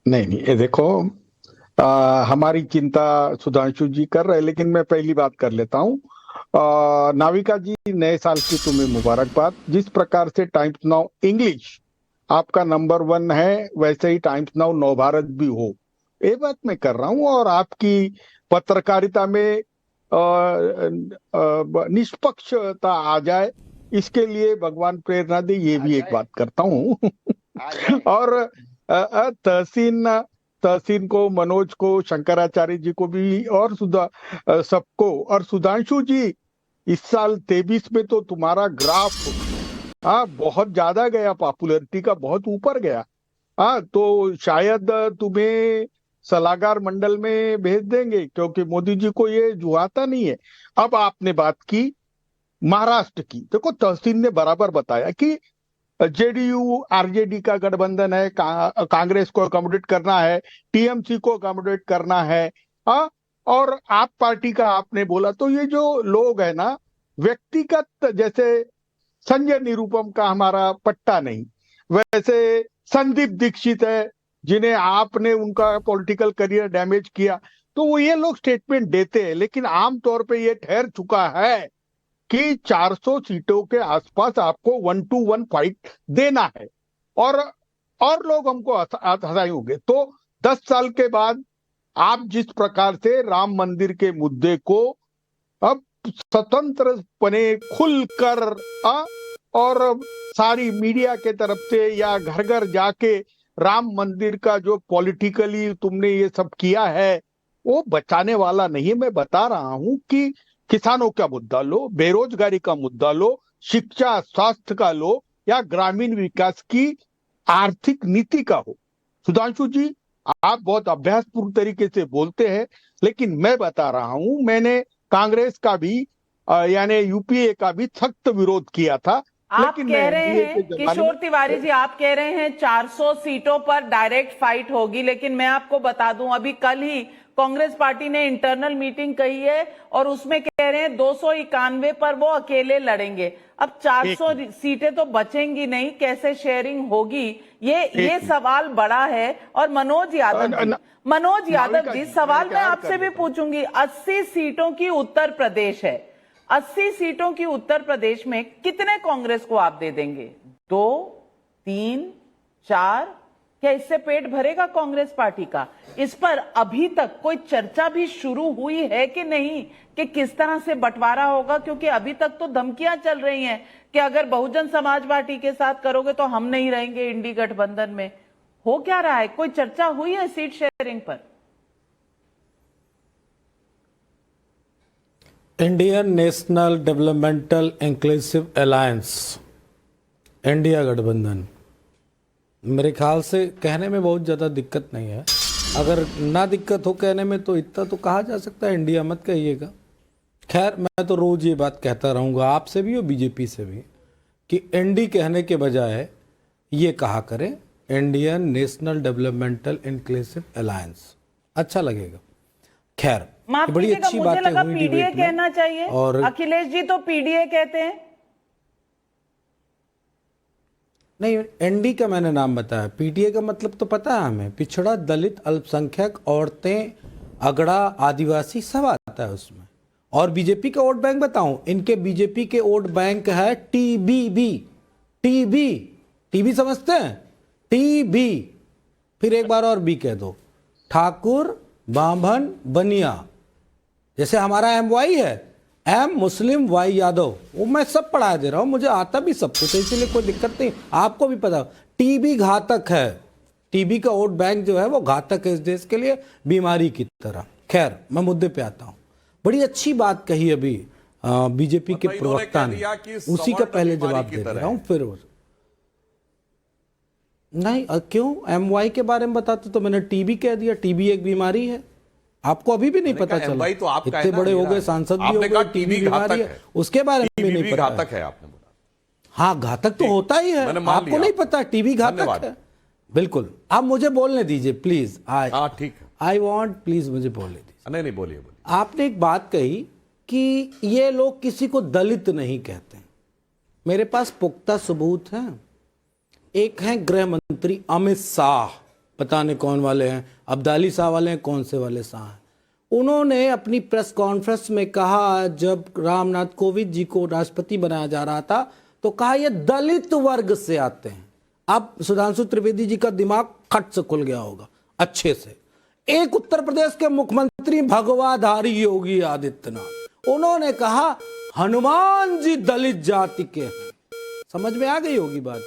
नहीं, ये देखो, हमारी चिंता सुधांशु जी कर रहे हैं, लेकिन मैं पहली बात कर लेता हूं। नाविका जी, नए साल की तुम्हें मुबारकबाद। जिस प्रकार से टाइम्स नाउ इंग्लिश आपका नंबर 1 है, वैसे ही टाइम्स नाउ नवभारत भी हो, ये बात मैं कर रहा हूं। और आपकी पत्रकारिता में निष्पक्षता आ जाए, इसके लिए भगवान प्रेरणा दे, ये भी एक बात करता हूं। और तहसीन तहसीन को, मनोज को, शंकराचार्य जी को भी और सबको, और सुधांशु जी इस साल 23 में तो तुम्हारा ग्राफ बहुत ज्यादा गया, पॉपुलैरिटी का बहुत ऊपर गया। तो शायद तुम्हें सलाहकार मंडल में भेज देंगे, क्योंकि मोदी जी को ये जुआता नहीं है। अब आपने बात की महाराष्ट्र की, देखो तहसीन ने बराबर बताया कि जेडीयू आरजेडी का गठबंधन है, कांग्रेस को अकोमोडेट करना है, टीएमसी को अकोमोडेट करना है, और आप पार्टी का आपने बोला। तो ये जो लोग है ना, व्यक्तिगत, जैसे संजय निरुपम का हमारा पट्टा नहीं, वैसे संदीप दीक्षित है जिन्हें आपने उनका पॉलिटिकल करियर डैमेज किया, तो वो ये लोग स्टेटमेंट देते हैं, लेकिन आमतौर पे ये ठहर चुका है कि 400 सीटों के आसपास आपको 1-to-1 फाइट देना है, और लोग हमको हंसाई होंगे। तो 10 साल के बाद आप जिस प्रकार से राम मंदिर के मुद्दे को अब स्वतंत्रपने खुलकर और सारी मीडिया के तरफ से या घर घर जाके राम मंदिर का जो पॉलिटिकली तुमने ये सब किया है, वो बचाने वाला नहीं है। मैं बता रहा हूं कि किसानों का मुद्दा लो, बेरोजगारी का मुद्दा लो, शिक्षा स्वास्थ्य का लो, या ग्रामीण विकास की आर्थिक नीति का हो। सुधांशु जी, आप बहुत अभ्यासपूर्ण तरीके से बोलते हैं, लेकिन मैं बता रहा हूं, मैंने कांग्रेस का भी यानी यूपीए का भी सख्त विरोध किया था। आप कह रहे हैं किशोर तिवारी जी, आप कह रहे हैं 400 सीटों पर डायरेक्ट फाइट होगी, लेकिन मैं आपको बता दूं अभी कल ही कांग्रेस पार्टी ने इंटरनल मीटिंग कही है और उसमें कह रहे हैं 291 पर वो अकेले लड़ेंगे। अब 400 सीटें तो बचेंगी नहीं, कैसे शेयरिंग होगी, ये सवाल बड़ा है। और मनोज यादव जी सवाल मैं आपसे भी पूछूंगी। 80 सीटों की उत्तर प्रदेश है, 80 सीटों की उत्तर प्रदेश में कितने कांग्रेस को आप दे देंगे? 2, 3, 4? क्या इससे पेट भरेगा कांग्रेस पार्टी का? इस पर अभी तक कोई चर्चा भी शुरू हुई है कि नहीं, कि किस तरह से बंटवारा होगा? क्योंकि अभी तक तो धमकियां चल रही हैं कि अगर बहुजन समाज पार्टी के साथ करोगे तो हम नहीं रहेंगे इंडी गठबंधन में। हो क्या रहा है? कोई चर्चा हुई है सीट शेयरिंग पर? Indian national developmental inclusive alliance, India गठबंधन, मेरे ख्याल से कहने में बहुत ज़्यादा दिक्कत नहीं है। अगर ना दिक्कत हो कहने में तो इतना तो कहा जा सकता है, इंडिया मत कहिएगा। खैर, मैं तो रोज़ ये बात कहता रहूँगा आपसे भी और बीजेपी से भी कि एनडी कहने के बजाय ये कहा करें Indian national developmental inclusive alliance, अच्छा लगेगा। खैर, बड़ी अच्छी बात है, पीडीए कहना चाहिए। और अखिलेश जी तो पीडीए कहते हैं। नहीं, एनडी का मैंने नाम बताया, पीटीए का मतलब तो पता है हमें, पिछड़ा, दलित, अल्पसंख्यक, औरतें, अगड़ा, आदिवासी सब आता है उसमें। और बीजेपी का वोट बैंक बताऊं, इनके बीजेपी के वोट बैंक है टीबीबी। टीबी समझते हैं? टीबी, फिर एक बार और बी कह दो, ठाकुर, बाभन, बनिया। जैसे हमारा एमवाई है, एम मुस्लिम, वाई यादव, वो मैं सब पढ़ा दे रहा हूं, मुझे आता भी सब कुछ, इसलिए कोई दिक्कत नहीं, आपको भी पता। टीबी घातक है, टीबी का वोट बैंक जो है वो घातक है इस देश के लिए, बीमारी की तरह। खैर, मैं मुद्दे पे आता हूं। बड़ी अच्छी बात कही अभी बीजेपी के प्रवक्ता ने, उसी का पहले जवाब दे रहा हूं। फिर नहीं, क्यों एमवाई के बारे में बताते तो मैंने टीबी कह दिया। टीबी एक बीमारी है, आपको अभी भी नहीं पता चला? तो आप इतने बड़े हो गए, सांसद भी हो गए, टीबी बीमारी है, उसके बारे में नहीं पता। घातक है आपने बोला। हाँ, घातक तो होता ही है, आपको नहीं पता टीबी घातक है? बिल्कुल। आप मुझे बोलने दीजिए प्लीज। ठीक, आई वांट, प्लीज मुझे बोलने दीजिए। नहीं, बोलिए। आपने एक बात कही कि ये लोग किसी को दलित नहीं कहते। मेरे पास पुख्ता सबूत हैं। एक है गृह मंत्री अमित शाह, पता नहीं कौन वाले हैं, अब्दाली शाह वाले हैं, कौन से वाले शाह हैं। उन्होंने अपनी प्रेस कॉन्फ्रेंस में कहा, जब रामनाथ कोविंद जी को राष्ट्रपति बनाया जा रहा था, तो कहा ये दलित वर्ग से आते हैं। अब सुधांशु त्रिवेदी जी का दिमाग खट से खुल गया होगा अच्छे से। एक उत्तर प्रदेश के मुख्यमंत्री भगवाधारी योगी आदित्यनाथ, उन्होंने कहा हनुमान जी दलित जाति के हैं। समझ में आ गई होगी बात।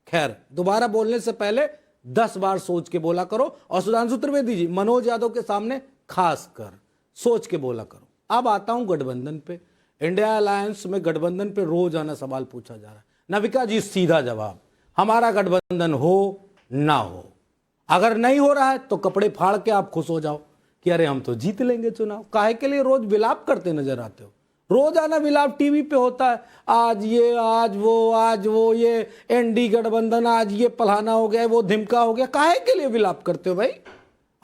खैर, दोबारा बोलने से पहले 10 बार सोच के बोला करो। और सुधांशु त्रिवेदी जी, मनोज यादव के सामने खासकर सोच के बोला करो। अब आता हूं गठबंधन पे। इंडिया अलायंस में गठबंधन पे रोजाना सवाल पूछा जा रहा है। नविका जी, सीधा जवाब, हमारा गठबंधन हो ना हो, अगर नहीं हो रहा है तो कपड़े फाड़ के आप खुश हो जाओ कि अरे हम तो जीत लेंगे चुनाव। काहे के लिए रोज विलाप करते नजर आते हो? रोजाना विलाप टीवी पे होता है, आज ये आज वो, ये एनडी गठबंधन, आज ये फलाना हो गया, वो धिमका हो गया। काहे के लिए विलाप करते हो भाई?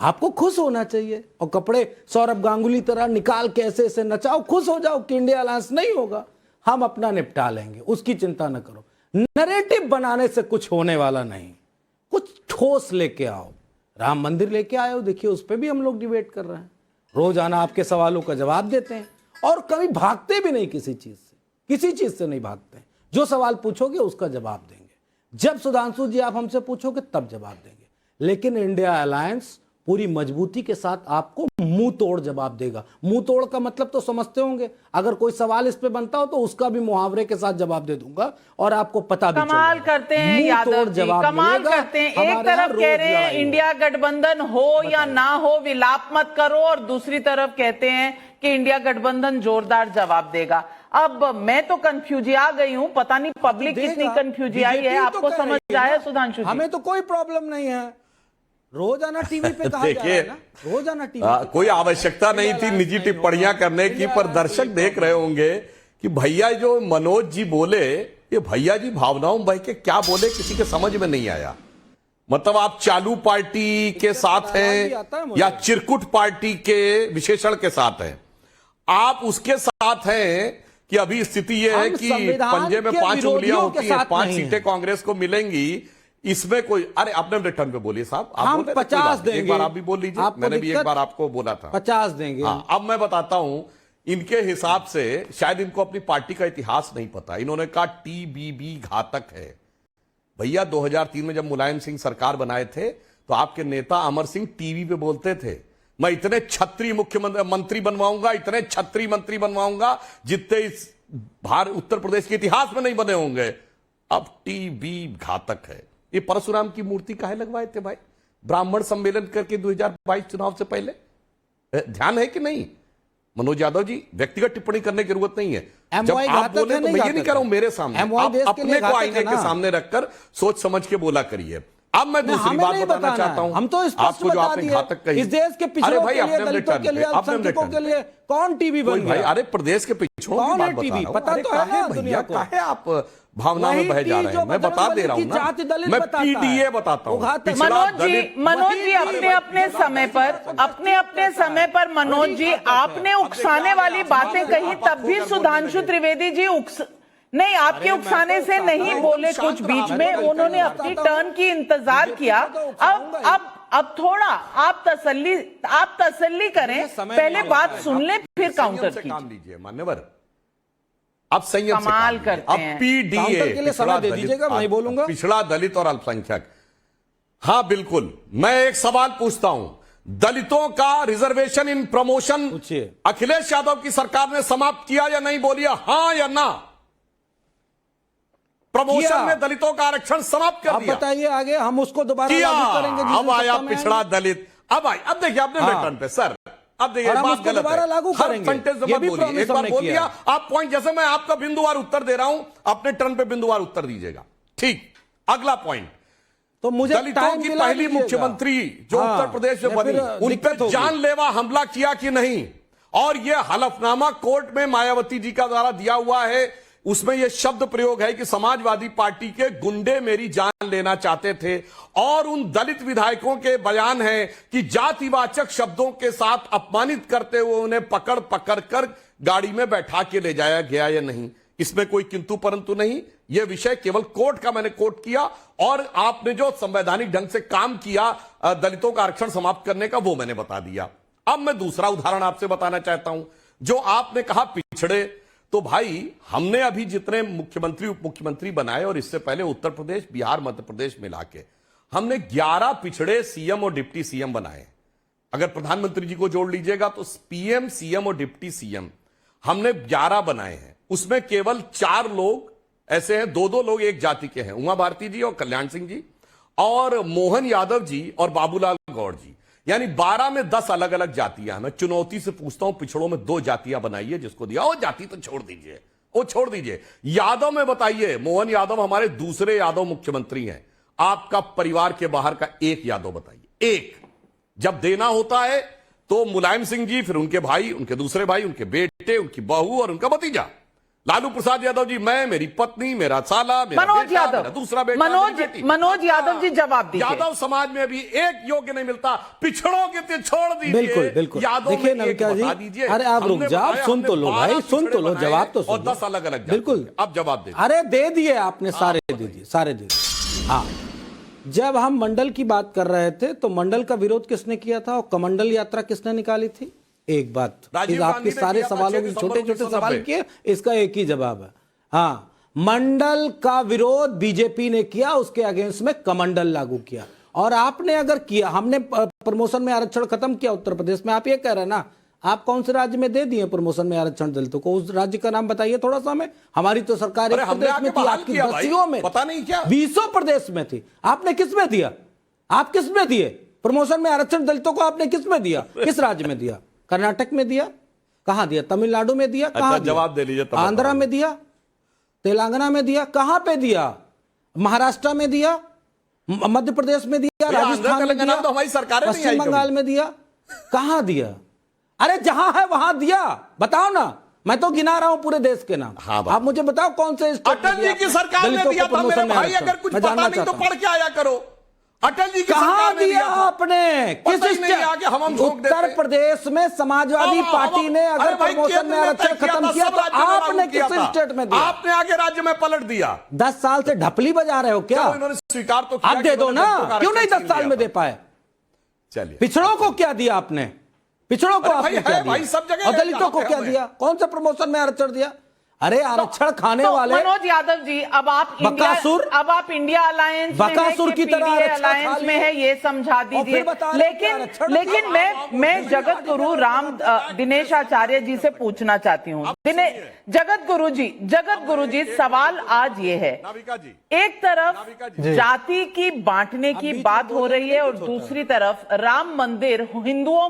आपको खुश होना चाहिए और कपड़े सौरभ गांगुली तरह निकाल के ऐसे ऐसे नचाओ, खुश हो जाओ कि इंडिया अलायंस नहीं होगा, हम अपना निपटा लेंगे, उसकी चिंता न करो। नैरेटिव बनाने से कुछ होने वाला नहीं, कुछ ठोस लेके आओ। राम मंदिर लेके आए हो, देखिए उस पर भी हम लोग डिबेट कर रहे हैं। रोजाना आपके सवालों का जवाब देते हैं और कभी भागते भी नहीं किसी चीज से नहीं भागते। जो सवाल पूछोगे उसका जवाब देंगे। जब सुधांशु जी आप हमसे पूछोगे तब जवाब देंगे। लेकिन इंडिया अलायंस पूरी मजबूती के साथ आपको मुंह तोड़ जवाब देगा। मुंह तोड़ का मतलब तो समझते होंगे, अगर कोई सवाल इस पे बनता हो तो उसका भी मुहावरे के साथ जवाब दे दूंगा और आपको पता भी कमाल करते हैं यादव जी, कमाल करते हैं। एक तरफ कह रहे हैं इंडिया गठबंधन हो या ना हो विलाप मत करो, और दूसरी तरफ कहते हैं कि इंडिया गठबंधन जोरदार जवाब देगा। अब मैं तो कंफ्यूजी आ गई हूं, पता नहीं पब्लिक कितनी कंफ्यूजी आई है। आपको समझ आया सुधांशु जी? हमें तो कोई प्रॉब्लम नहीं है, रोजाना टीवी पे कहा जा रहा है ना, रोजाना टीवी कोई आवश्यकता नहीं थी निजी टिप्पणियां करने की, पर दर्शक देख रहे होंगे कि भैया जो मनोज जी बोले, ये भैया जी भावनाओं बह के क्या बोले किसी के समझ में नहीं आया। मतलब आप चालू पार्टी के साथ हैं या चिरकुट पार्टी के विशेषण के साथ हैं? आप उसके साथ हैं कि अभी स्थिति यह है कि पंजे में 5 उंगलियां होती हैं, 5 सीटें कांग्रेस को मिलेंगी, इसमें कोई, अरे आपने रिटर्न पे बोलिए साहब, आप हम 50 देंगे, एक बार आप भी बोल लीजिए, मैंने भी एक बार आपको बोला था 50 देंगे। हाँ, अब मैं बताता हूं इनके हिसाब से, शायद इनको अपनी पार्टी का इतिहास नहीं पता। इन्होंने कहा टीबीबी घातक है। भैया 2003 में जब मुलायम सिंह सरकार बनाए थे तो आपके नेता अमर सिंह टीवी पे बोलते थे, मैं इतने छत्री मुख्यमंत्री बनवाऊंगा, इतने छत्री मंत्री बनवाऊंगा जितने इस उत्तर प्रदेश के इतिहास में नहीं बने होंगे। अब टीबी घातक है। ये परशुराम की मूर्ति काहे लगवाए थे भाई ब्राह्मण सम्मेलन करके 2022 चुनाव से पहले? ध्यान है कि नहीं? मनोज यादव जी, व्यक्तिगत टिप्पणी करने की जरूरत नहीं है। जब आप बोले तो मैं ये नहीं कह रहा हूं मेरे सामने, आप अपने को आईने के सामने रखकर सोच समझ के बोला करिए। अब मैं दूसरी बात बताना चाहता हूं, हम तो आपको जो आपने घातक कही, इस देश के पिछड़ों के लिए, दलितों के लिए, अल्पसंख्यकों के लिए कौन टीवी बन गया? अरे प्रदेश के पिछड़ों की बात बता रहा हूं। पता तो है ना दुनिया को। काहे आप भावना में बह जा रहे हैं? मैं बता दे रहा हूं ना, मैं पीडीए बताता हूं। मनोज जी अपने अपने समय पर मनोज जी आपने उकसाने वाली बातें कही, तब भी सुधांशु त्रिवेदी जी नहीं, आपके उकसाने से नहीं बोले कुछ बीच में, उन्होंने अपनी टर्न की इंतजार किया। अब थोड़ा आप तसल्ली करें, पहले बात सुन ले फिर काउंटर कीजिए। मान्यवर, अब संयम कमाल करते हैं। अब पीडीए के लिए समय दे दीजिएगा, मैं बोलूंगा। पिछड़ा, दलित और अल्पसंख्यक, हाँ बिल्कुल। मैं एक सवाल पूछता हूं, दलितों का reservation in promotion Akhilesh Yadav की सरकार ने समाप्त किया या नहीं? बोलिए हाँ या ना। प्रमोशन में दलितों का आरक्षण समाप्त कर दिया। अब बताइए आगे, हम उसको दोबारा लागू करेंगे। अब आया पिछड़ा दलित, अब देखिए आपने रिटर्न पे सर, अब देखिए बात गलत है, लागू करेंगे। मत बोलिए, एक बार बोल दिया आप पॉइंट, जैसे मैं आपका बिंदुवार उत्तर दे रहा हूं, अपने टर्न पे बिंदुवार उत्तर दीजिएगा। ठीक, अगला पॉइंट, तो मुझे दलितों की पहली मुख्यमंत्री जो उत्तर प्रदेश में बनी, उन पर जानलेवा हमला किया कि नहीं? और यह हलफनामा कोर्ट में मायावती जी का द्वारा दिया हुआ है, उसमें यह शब्द प्रयोग है कि समाजवादी पार्टी के गुंडे मेरी जान लेना चाहते थे, और उन दलित विधायकों के बयान है कि जातिवाचक शब्दों के साथ अपमानित करते हुए उन्हें पकड़ पकड़ कर गाड़ी में बैठा के ले जाया गया या नहीं। इसमें कोई किंतु परंतु नहीं, यह विषय केवल कोर्ट का मैंने कोट किया, और आपने जो संवैधानिक ढंग से काम किया दलितों का आरक्षण समाप्त करने का, वो मैंने बता दिया। अब मैं दूसरा उदाहरण आपसे बताना चाहता हूं। जो आपने कहा पिछड़े, तो भाई हमने अभी जितने मुख्यमंत्री उप मुख्यमंत्री बनाए, और इससे पहले उत्तर प्रदेश, बिहार, मध्य प्रदेश मिला के हमने 11 पिछड़े सीएम और डिप्टी सीएम बनाए। अगर प्रधानमंत्री जी को जोड़ लीजिएगा तो पीएम, सीएम और डिप्टी सीएम हमने 11 बनाए हैं। उसमें केवल 4 लोग ऐसे हैं, 2-2 लोग एक जाति के हैं, उमा भारती जी और कल्याण सिंह जी, और मोहन यादव जी और बाबूलाल गौड़ जी, यानी 12 में 10 अलग अलग जातियां। मैं चुनौती से पूछता हूं, पिछड़ों में 2 जातियां बनाइए, जिसको दिया वो जाति तो छोड़ दीजिए, वो छोड़ दीजिए। यादव में बताइए, मोहन यादव हमारे दूसरे यादव मुख्यमंत्री हैं, आपका परिवार के बाहर का एक यादव बताइए, एक। जब देना होता है तो मुलायम सिंह जी, फिर उनके भाई, उनके दूसरे भाई, उनके बेटे, उनकी बहू और उनका भतीजा लालू प्रसाद यादव जी, मैं, मेरी पत्नी, मेरा साला, मेरा मनोज बेटा, यादव, मेरा दूसरा बेटा, मेरी बेटी। मनोज यादव जी जवाब दीजिए। यादव समाज में भी एक योग्य नहीं मिलता, पिछड़ों के छोड़ दीजिए। बिल्कुल बिल्कुल। देखिए नविका जी, अरे आप रुक जाओ, सुन तो लो भाई, सुन तो लो, जवाब तो सुन। और 10 अलग अलग, बिल्कुल अब जवाब दे। अरे दे दिए आपने, सारे दे दिए, सारे दे दिए। हाँ, जब हम मंडल की बात कर रहे थे तो मंडल का विरोध किसने किया था और कमंडल यात्रा किसने निकाली थी? एक बात, इस आपके सारे सवालों के छोटे छोटे सवाल किए, इसका एक ही जवाब है। हाँ, मंडल का विरोध बीजेपी ने किया, उसके अगेंस्ट में कमंडल लागू किया। और आपने अगर किया, हमने प्रमोशन में आरक्षण खत्म किया उत्तर प्रदेश में, आप ये कह रहे हैं ना, आप कौन से राज्य में दे दिए प्रमोशन में आरक्षण दलितों को? उस राज्य का नाम बताइए थोड़ा सा हमें। हमारी तो सरकार एक प्रदेश में थी, आपकी 10 में, पता नहीं क्या 20 प्रदेश में थी, आपने किस में दिया? आप किस में दिए प्रमोशन में आरक्षण दलितों को? आपने किस में दिया? किस राज्य में दिया? कर्नाटक में दिया? कहां दिया? तमिलनाडु में दिया? कहां? जवाब दे लीजिए। आंध्रा में दिया? तेलंगाना में दिया? कहां पे दिया? महाराष्ट्र में दिया? मध्य प्रदेश में दिया? राजस्थान में दिया? तो हमारी सरकार पश्चिम बंगाल में दिया? कहां दिया? अरे जहां है वहां दिया, बताओ ना। मैं तो गिना रहा हूं पूरे देश के नाम। हाँ, आप मुझे बताओ कौन से स्टेट अटल जी की सरकार ने दिया था मेरे भाई, अगर कुछ पता नहीं तो पढ़ के आया करो। अटल जी की कहां दिया आपने? किस उत्तर प्रदेश में समाजवादी पार्टी ने अगर प्रमोशन में आरक्षण खत्म किया तो आपने किस स्टेट में दिया? आपने आगे राज्य में पलट दिया। 10 साल से ढपली बजा रहे हो क्या? इन्होंने स्वीकार तो आप दे दो ना, क्यों नहीं 10 साल में दे पाए? चलिए, पिछड़ों को क्या दिया आपने? पिछड़ों को आपने क्या दिया? सब जगह और दलितों को क्या दिया? कौन सा प्रमोशन में आरक्षण दिया? अरे आरक्षण खाने वाले मनोज यादव जी, अब आप इंडिया अलायंस बकासुर की तरह अलायंस में है, ये समझा दीजिए। लेकिन मैं जगत गुरु दिनेश आचार्य जी से पूछना चाहती हूँ। जगत गुरु जी, सवाल आज ये है, एक तरफ जाति की बांटने की बात हो रही है और दूसरी तरफ राम मंदिर हिंदुओं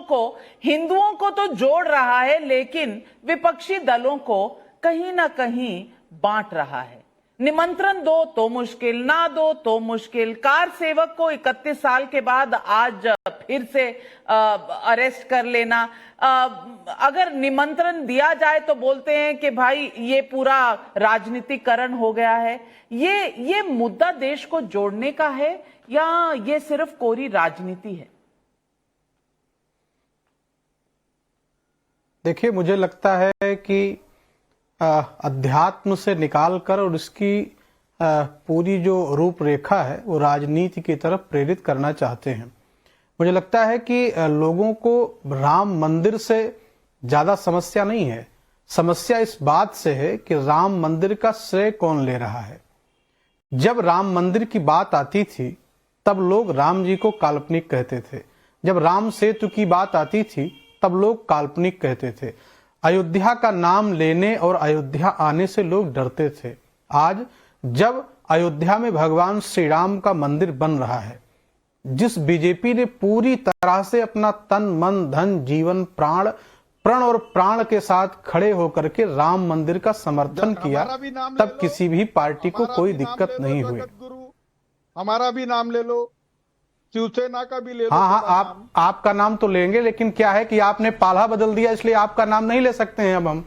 को तो जोड़ रहा है, लेकिन विपक्षी दलों को कहीं ना कहीं बांट रहा है। निमंत्रण दो तो मुश्किल, ना दो तो मुश्किल। कार सेवक को 31 साल के बाद आज फिर से अरेस्ट कर लेना। अगर निमंत्रण दिया जाए तो बोलते हैं कि भाई ये पूरा राजनीतिकरण हो गया है। ये मुद्दा देश को जोड़ने का है या ये सिर्फ कोरी राजनीति है? देखिए, मुझे लगता है कि अध्यात्म से निकालकर और इसकी पूरी जो रूपरेखा है वो राजनीति की तरफ प्रेरित करना चाहते हैं। मुझे लगता है कि लोगों को राम मंदिर से ज्यादा समस्या नहीं है, समस्या इस बात से है कि राम मंदिर का श्रेय कौन ले रहा है। जब राम मंदिर की बात आती थी तब लोग राम जी को काल्पनिक कहते थे, जब राम सेतु की बात आती थी तब लोग काल्पनिक कहते थे। अयोध्या का नाम लेने और अयोध्या आने से लोग डरते थे। आज जब अयोध्या में भगवान श्री राम का मंदिर बन रहा है, जिस बीजेपी ने पूरी तरह से अपना तन मन धन जीवन प्रण और प्राण के साथ खड़े होकर के राम मंदिर का समर्थन किया, तब किसी भी पार्टी को कोई दिक्कत नहीं हुई। हमारा भी नाम ले लो, शिवसेना का भी ले लो। हाँ, आपका नाम तो लेंगे, लेकिन क्या है कि आपने पाला बदल दिया, इसलिए आपका नाम नहीं ले सकते हैं अब हम।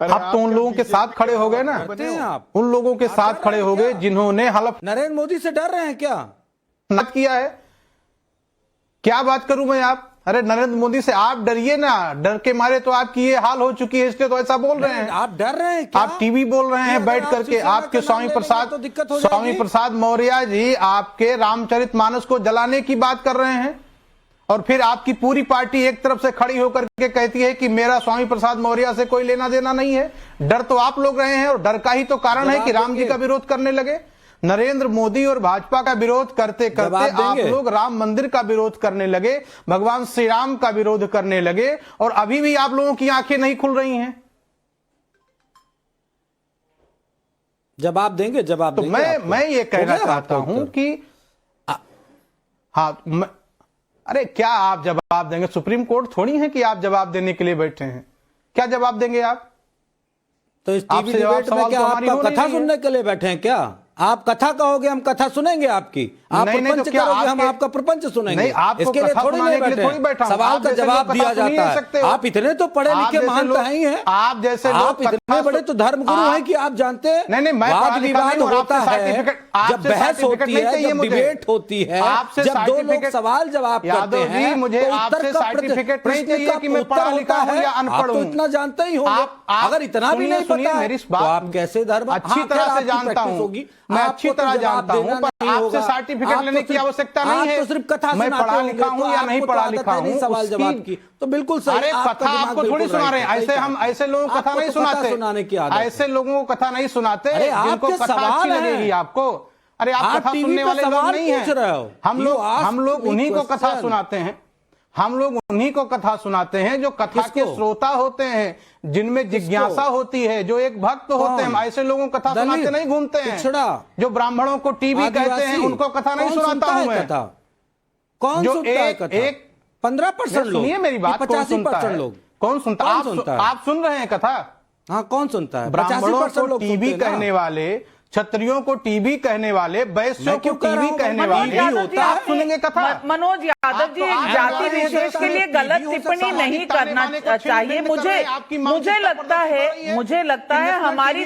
अब तो उन लोगों के साथ खड़े हो गए ना, उन लोगों के साथ खड़े हो गए जिन्होंने हलफ। नरेंद्र मोदी से डर रहे हैं क्या? बात किया है, क्या बात करूं मैं? आप, अरे नरेंद्र मोदी से आप डरिए ना, डर के मारे तो आपकी ये हाल हो चुकी है, इसलिए तो ऐसा बोल रहे हैं। आप डर रहे हैं क्या? आप टीवी बोल रहे हैं बैठ करके। आपके स्वामी प्रसाद मौर्य जी आपके रामचरितमानस को जलाने की बात कर रहे हैं, और फिर आपकी पूरी पार्टी एक तरफ से खड़ी होकर के कहती है कि मेरा स्वामी प्रसाद मौर्य से कोई लेना देना नहीं है। डर तो आप लोग रहे हैं, और डर का ही तो कारण है कि राम जी का विरोध करने लगे। नरेंद्र मोदी और भाजपा का विरोध करते करते आप लोग राम मंदिर का विरोध करने लगे, भगवान श्री राम का विरोध करने लगे, और अभी भी आप लोगों की आंखें नहीं खुल रही हैं। जवाब देंगे तो मैं ये कहना चाहता हूं कि हाँ, अरे क्या आप जवाब देंगे? सुप्रीम कोर्ट थोड़ी है कि आप जवाब देने के लिए बैठे हैं। क्या जवाब देंगे आप? तो इस टीवी डिबेट में क्या आपका कथा सुनने के लिए बैठे हैं क्या? आप कथा कहोगे, हम कथा सुनेंगे आपकी। आप प्रपंच करोगे, हम आपका प्रपंच सुनेंगे। इसके लिए थोड़ी नहीं बैठे, सवाल का जवाब दिया जाता है। आप इतने तो पढ़े लिखे महंत ही हैं, आप जैसे आप इतने बड़े तो धर्मगुरु हैं कि आप जानते हैं वाद विवाद होता है, जब बहस होती है, जब डिबेट होती है, जब दो लोग सवाल जवाब करते हैं, मुझे आपसे सर्टिफिकेट नहीं चाहिए कि मैं पढ़ा लिखा हूं या अनपढ़ हूं। तो इतना जानते ही होंगे। अगर इतना भी नहीं पता है तो आप कैसे धर्म अच्छी तरह से जानता हूं, मैं अच्छी तरह जानता हूं, पर आपसे सर्टिफिकेट लेने की आवश्यकता नहीं है। तो सिर्फ कथा मैं पढ़ा लिखा हूं या नहीं पढ़ा लिखा हूं, सवाल जवाब की तो बिल्कुल सही। अरे कथा आपको थोड़ी सुना रहे हैं, ऐसे हम ऐसे लोगों को कथा नहीं सुनाते, ऐसे लोगों को कथा नहीं सुनाते जिनको कथा अच्छी लगेगी आपको। अरे आप कथा सुनने वाले लोग नहीं हैं, हम लोग उन्हीं को कथा सुनाते हैं, हम लोग उन्हीं को कथा सुनाते हैं जो कथा के श्रोता होते हैं, जिनमें जिज्ञासा होती है, जो एक भक्त होते हैं। ऐसे लोगों को कथा सुनाते नहीं घूमते हैं। जो ब्राह्मणों को टीवी कहते हैं, उनको कथा नहीं सुनाता हूं मैं। कौन जो सुनता है कथा? 15% लोग, सुनिए मेरी बात, 85% लोग। कौन सुनता है? आप सुन रहे हैं कथा? हाँ, कौन सुनता है? ब्राह्मणों को टीवी कहने वाले, क्षत्रियों को टीवी कहने वाले, वैश्यों को टीवी कहने वाले, आप सुनेंगे कथा? मनोज यादव जी, एक जाति विशेष के लिए गलत टिप्पणी नहीं करना चाहिए। मुझे लगता है हमारी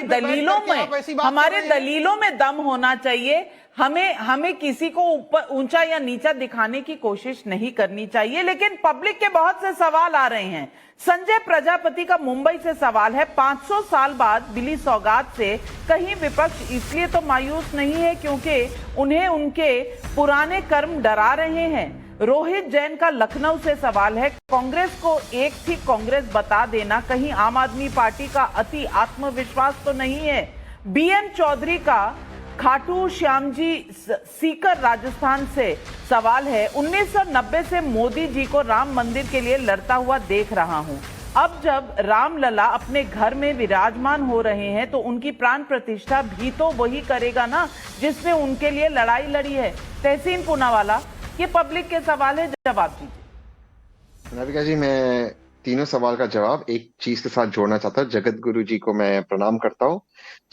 दलीलों में दम होना चाहिए। हमें किसी को ऊपर ऊंचा या नीचा दिखाने की कोशिश नहीं करनी चाहिए। लेकिन पब्लिक के बहुत से सवाल आ रहे हैं। संजय प्रजापति का मुंबई से सवाल है, 500 साल बाद मिली सौगात से कहीं विपक्ष इसलिए तो मायूस नहीं है क्योंकि उन्हें उनके पुराने कर्म डरा रहे हैं। रोहित जैन का लखनऊ से सवाल है, कांग्रेस को एक थी कांग्रेस बता देना, कहीं आम आदमी पार्टी का अति आत्मविश्वास तो नहीं है। बीएन चौधरी का खाटू श्याम जी सीकर राजस्थान से सवाल है, 1990 से मोदी जी को राम मंदिर के लिए लड़ता हुआ देख रहा हूं। अब जब रामलला अपने घर में विराजमान हो रहे हैं तो उनकी प्राण प्रतिष्ठा भी तो वही करेगा ना जिसने उनके लिए लड़ाई लड़ी है। तहसीन पूनावाला, ये पब्लिक के सवाल है, जवाब दीजिए। नाविका जी, मैं तीनों सवाल का जवाब एक चीज के साथ जोड़ना चाहता हूँ। जगत गुरु जी को मैं प्रणाम करता हूँ।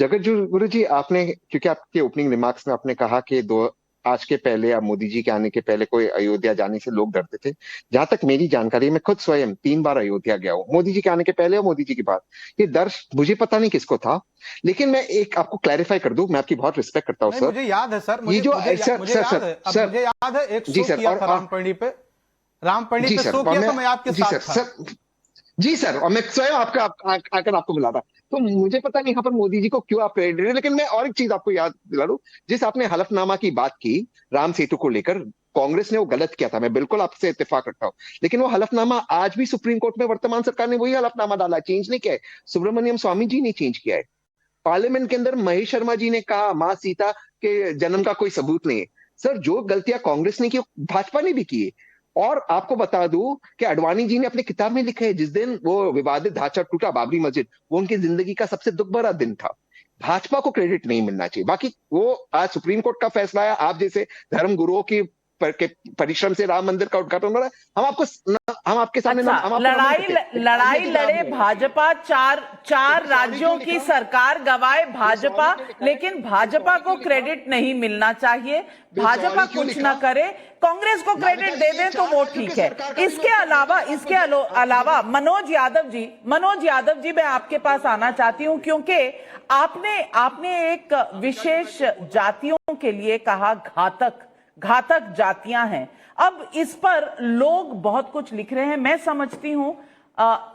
जगत गुरु जी, आपने, क्योंकि आपके ओपनिंग रिमार्क्स में आपने कहा कि आज के पहले या मोदी जी के आने के पहले कोई अयोध्या जाने से लोग डरते थे। जहां तक मेरी जानकारी, मैं खुद स्वयं 3 बार अयोध्या गया हूँ, मोदी जी के आने के पहले और मोदी जी के बाद। ये डर मुझे पता नहीं किसको था, लेकिन मैं एक आपको क्लैरिफाई कर दूं, मैं आपकी बहुत रिस्पेक्ट करता हूँ सर। मुझे याद है सर, ये जो मुझे याद है एक शो किया था रामपंडी पे शो किया था, मैं आपके साथ था। जी सर, और मैं स्वयं आकर आपको बुला था। तो मुझे पता नहीं यहाँ पर मोदी जी को क्यों आप क्रेडिट दे रहे हैं, लेकिन मैं और एक चीज आपको याद दिला दूं। जिस आपने हलफनामा की बात की राम सेतु को लेकर, कांग्रेस ने वो गलत किया था, मैं बिल्कुल आपसे इत्तेफाक रखता हूँ। लेकिन वो हलफनामा आज भी सुप्रीम कोर्ट में वर्तमान सरकार ने वही हलफनामा डाला, चेंज नहीं किया है। सुब्रमण्यम स्वामी जी ने चेंज किया है। पार्लियामेंट के अंदर महेश शर्मा जी ने कहा मां सीता के जन्म का कोई सबूत नहीं है। सर, जो गलतियां कांग्रेस ने की भाजपा ने भी की है। और आपको बता दूं कि अडवाणी जी ने अपनी किताब में लिखा है, जिस दिन वो विवादित ढांचा टूटा बाबरी मस्जिद, वो उनकी जिंदगी का सबसे दुख भरा दिन था। भाजपा को क्रेडिट नहीं मिलना चाहिए। बाकी वो आज सुप्रीम कोर्ट का फैसला है, आप जैसे धर्म गुरुओं की परिश्रम से राम मंदिर का उद्घाटन हो रहा है। हम आपके सामने लड़ाई लड़े भाजपा, चार राज्यों की सरकार गवाए भाजपा, लेकिन भाजपा को क्रेडिट नहीं मिलना चाहिए। भाजपा कुछ ना करे, कांग्रेस को क्रेडिट दे दें तो वो ठीक है। इसके अलावा मनोज यादव जी मैं आपके पास आना चाहती हूं, क्योंकि आपने एक विशेष जातियों के लिए कहा घातक जातियां हैं। अब इस पर लोग बहुत कुछ लिख रहे हैं। मैं समझती हूं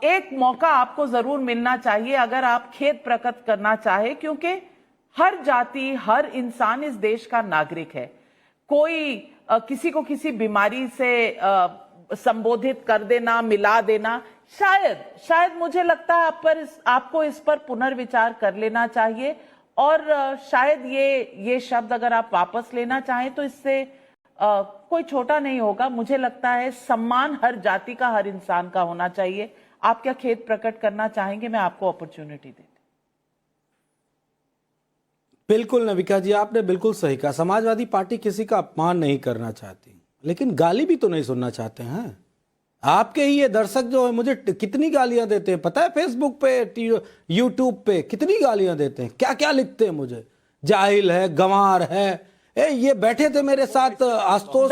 एक मौका आपको जरूर मिलना चाहिए अगर आप खेद प्रकट करना चाहे, क्योंकि हर जाति, हर इंसान इस देश का नागरिक है। कोई किसी को किसी बीमारी से संबोधित कर देना, मिला देना, शायद मुझे लगता है आपको इस पर पुनर्विचार कर लेना चाहिए। और शायद ये शब्द अगर आप वापस लेना चाहें तो इससे कोई छोटा नहीं होगा। मुझे लगता है सम्मान हर जाति का, हर इंसान का होना चाहिए। आप क्या खेद प्रकट करना चाहेंगे? मैं आपको अपॉर्चुनिटी देती। बिल्कुल नविका जी, आपने बिल्कुल सही कहा। समाजवादी पार्टी किसी का अपमान नहीं करना चाहती, लेकिन गाली भी तो नहीं सुनना चाहते हैं। आपके ही ये दर्शक जो है मुझे कितनी गालियां देते हैं पता है, फेसबुक पे, यूट्यूब पे कितनी गालियां देते हैं, क्या क्या लिखते हैं मुझे, जाहिल है, गंवार है। ये बैठे थे मेरे साथ आशुतोष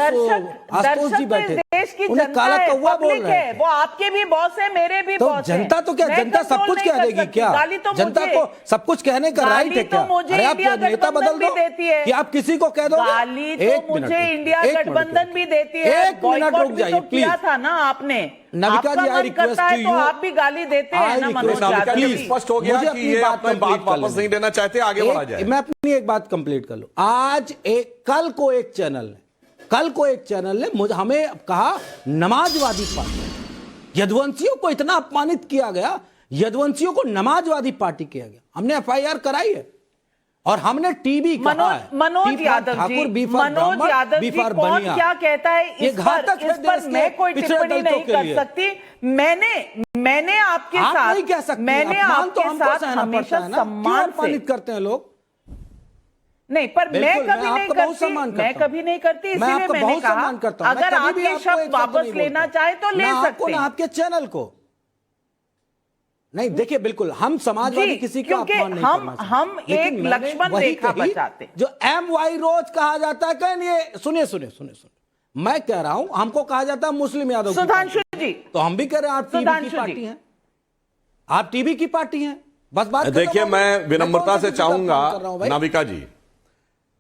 जी बैठे, देश की उन्हें जनता काला है, कौवा बोल पब्लिक रहे है, हैं। वो आपके भी बॉस है, मेरे भी तो बॉस है। जनता तो क्या, मैं जनता सब कंट्रोल कुछ नहीं कह कर देगी सकती। क्या? गाली तो जनता मुझे- को सब कुछ कहने का राइट है गाली क्या? तो मुझे अरे आप इंडिया नेता बदल गठबंधन भी दो देती है। कि आप किसी को कह दोगे? गाली तो एक मिनट मुझे रुकिए, इंडिया एक मिनट गठबंधन रुकिए। भी देती है। एक मिनट बॉयकॉट रुक भी जाइए तो प्लीज। किया था ना आपने। नविका जी, आपका आई मन करता रिक्वेस्ट है टू तो यू, आप भी गाली देते हैं ना मनोज यादव जी, जी। स्पष्ट हो गया मुझे कि अपनी ये बात अपनी बात complete कर वापस लेने नहीं लेना चाहते, आगे बढ़ा जाए। मैं अपनी एक बात कंप्लीट कर लूं। आज कल को एक चैनल ने मुझे हमें कहा नमाजवादी पार्टी, यदुवंशियों को इतना अपमानित किया गया, यदुवंशियों को नमाजवादी पार्टी किया गया। हमने एफआईआर कराई है और हमने टीवी कहा है। मनोज यादव जी, मनोज यादव जी कौन क्या कहता है इस पर मैं कोई टिप्पणी नहीं कर सकती। मैंने आपके आप साथ नहीं कह सकती, मैंने अपमान आपके तो हमको साथ सहना हमेशा पड़ता है ना। क्यों सम्मान से अपमानित करते हैं लोग? नहीं, पर मैं बिल्कुल, कभी नहीं आपका बहुत करती, सम्मान करता मैं हूं। कभी नहीं करती, मैं इसीलिए आपका मैंने बहुत कहा सम्मान करता हूं। मैं अगर कभी आप भी ये आपको शब्द एक शब्द वापस नहीं लेना बोलता। चाहे तो ले ना सकते आपको ना हैं। आपके चैनल को नहीं। देखिए बिल्कुल हम समाजवादी जी, किसी का क्योंकि अपमान नहीं करना चाहते। हम लेकिन एक मैंने लक्ष्मण वही रेखा कही बचाते। जो MY रोज कहा जाता है। कहीं ये सुनिए, मैं कह रहा हूं हमको कहा जाता है मुस्लिम यादव की सुधांशु पार्टी। जी, तो हम भी कह रहे हैं आप टीवी की पार्टी हैं, आप टीवी की पार्टी हैं। बस बात देखिए, मैं विनम्रता से चाहूंगा नाविका नाविका जी,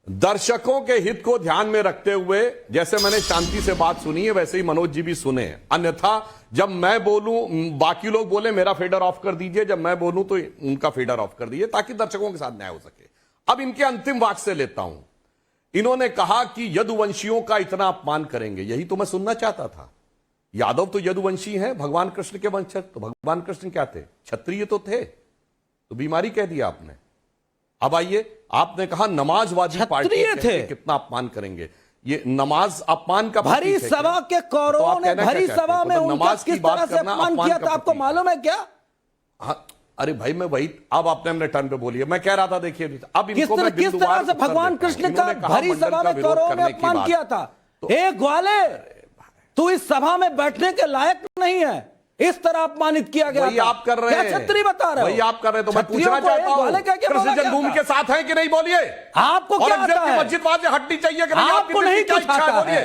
दर्शकों के हित को ध्यान में रखते हुए जैसे मैंने शांति से बात सुनी है वैसे ही मनोज जी भी सुने। अन्यथा जब मैं बोलूं बाकी लोग बोले मेरा फेडर ऑफ कर दीजिए, जब मैं बोलूं तो उनका फेडर ऑफ कर दीजिए, ताकि दर्शकों के साथ न्याय हो सके। अब इनके अंतिम वाक्य से लेता हूं। इन्होंने कहा कि यदुवंशियों का इतना अपमान करेंगे, यही तो मैं सुनना चाहता था। यादव तो यदुवंशी हैं, भगवान कृष्ण के वंशज। तो भगवान कृष्ण क्या थे? क्षत्रिय तो थे, तो बीमारी कह दिया आपने। अब आइए, आपने कहा नमाजवादी पार्टी थे, कितना अपमान करेंगे। ये नमाज अपमान का भरी सभा के कौरवों ने भरी सभा में उनका किस तरह से अपमान किया था, आपको मालूम है क्या? हाँ, अरे भाई मैं वही, अब आपने अपने टर्न पे बोली, मैं कह रहा था देखिए अब किस तरह से भगवान कृष्ण का भरी सभा में कौरवों ने अपमान किया था। एक ग्वाले, तू इस सभा में बैठने के लायक नहीं है, इस तरह अपमानित किया गया। वही आप कर रहे हैं, क्या छत्री बता रहे हो? वही आप कर रहे हैं। तो मैं पूछना चाहता हूं, कृष्ण जन्मभूमि के साथ है कि नहीं? बोलिए। आपको क्या आता है? मस्जिद वहां से हटनी चाहिए कि नहीं? आपको नहीं कुछ आता है।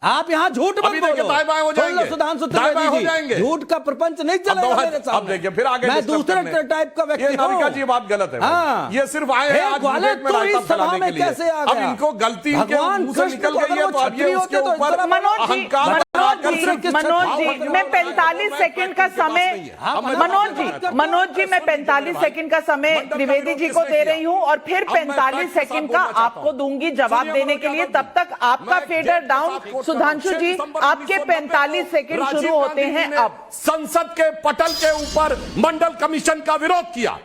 आप यहाँ झूठ मत बोलो। दाएं बाएं हो जाएंगे, सुधांशु हो जाएंगे। झूठ का प्रपंच नहीं चलेगा मेरे सामने। अब देखिए फिर आगे मैं दूसरे टाइप का व्यक्ति हूं। नाविका जी बात गलत है। हाँ। ये सिर्फ आए हैं आज विवेक में रायता फैलाने के लिए। कैसे आ अब गया? इनको गलती इनके मुंह से निकल गई है, तो अब ये उसके तो ऊपर अहंकार मनोज जी, मैं 45 सेकंड का समय, मनोज जी मैं 45 सेकंड का समय त्रिवेदी जी को दे रही हूं और फिर 45 सेकंड का आपको दूंगी जवाब देने के लिए। तब तक आपका फेडर डाउन। सुधांशु जी, आपके 45 सेकंड शुरू होते हैं अब। संसद के पटल के ऊपर मंडल कमीशन का विरोध किया।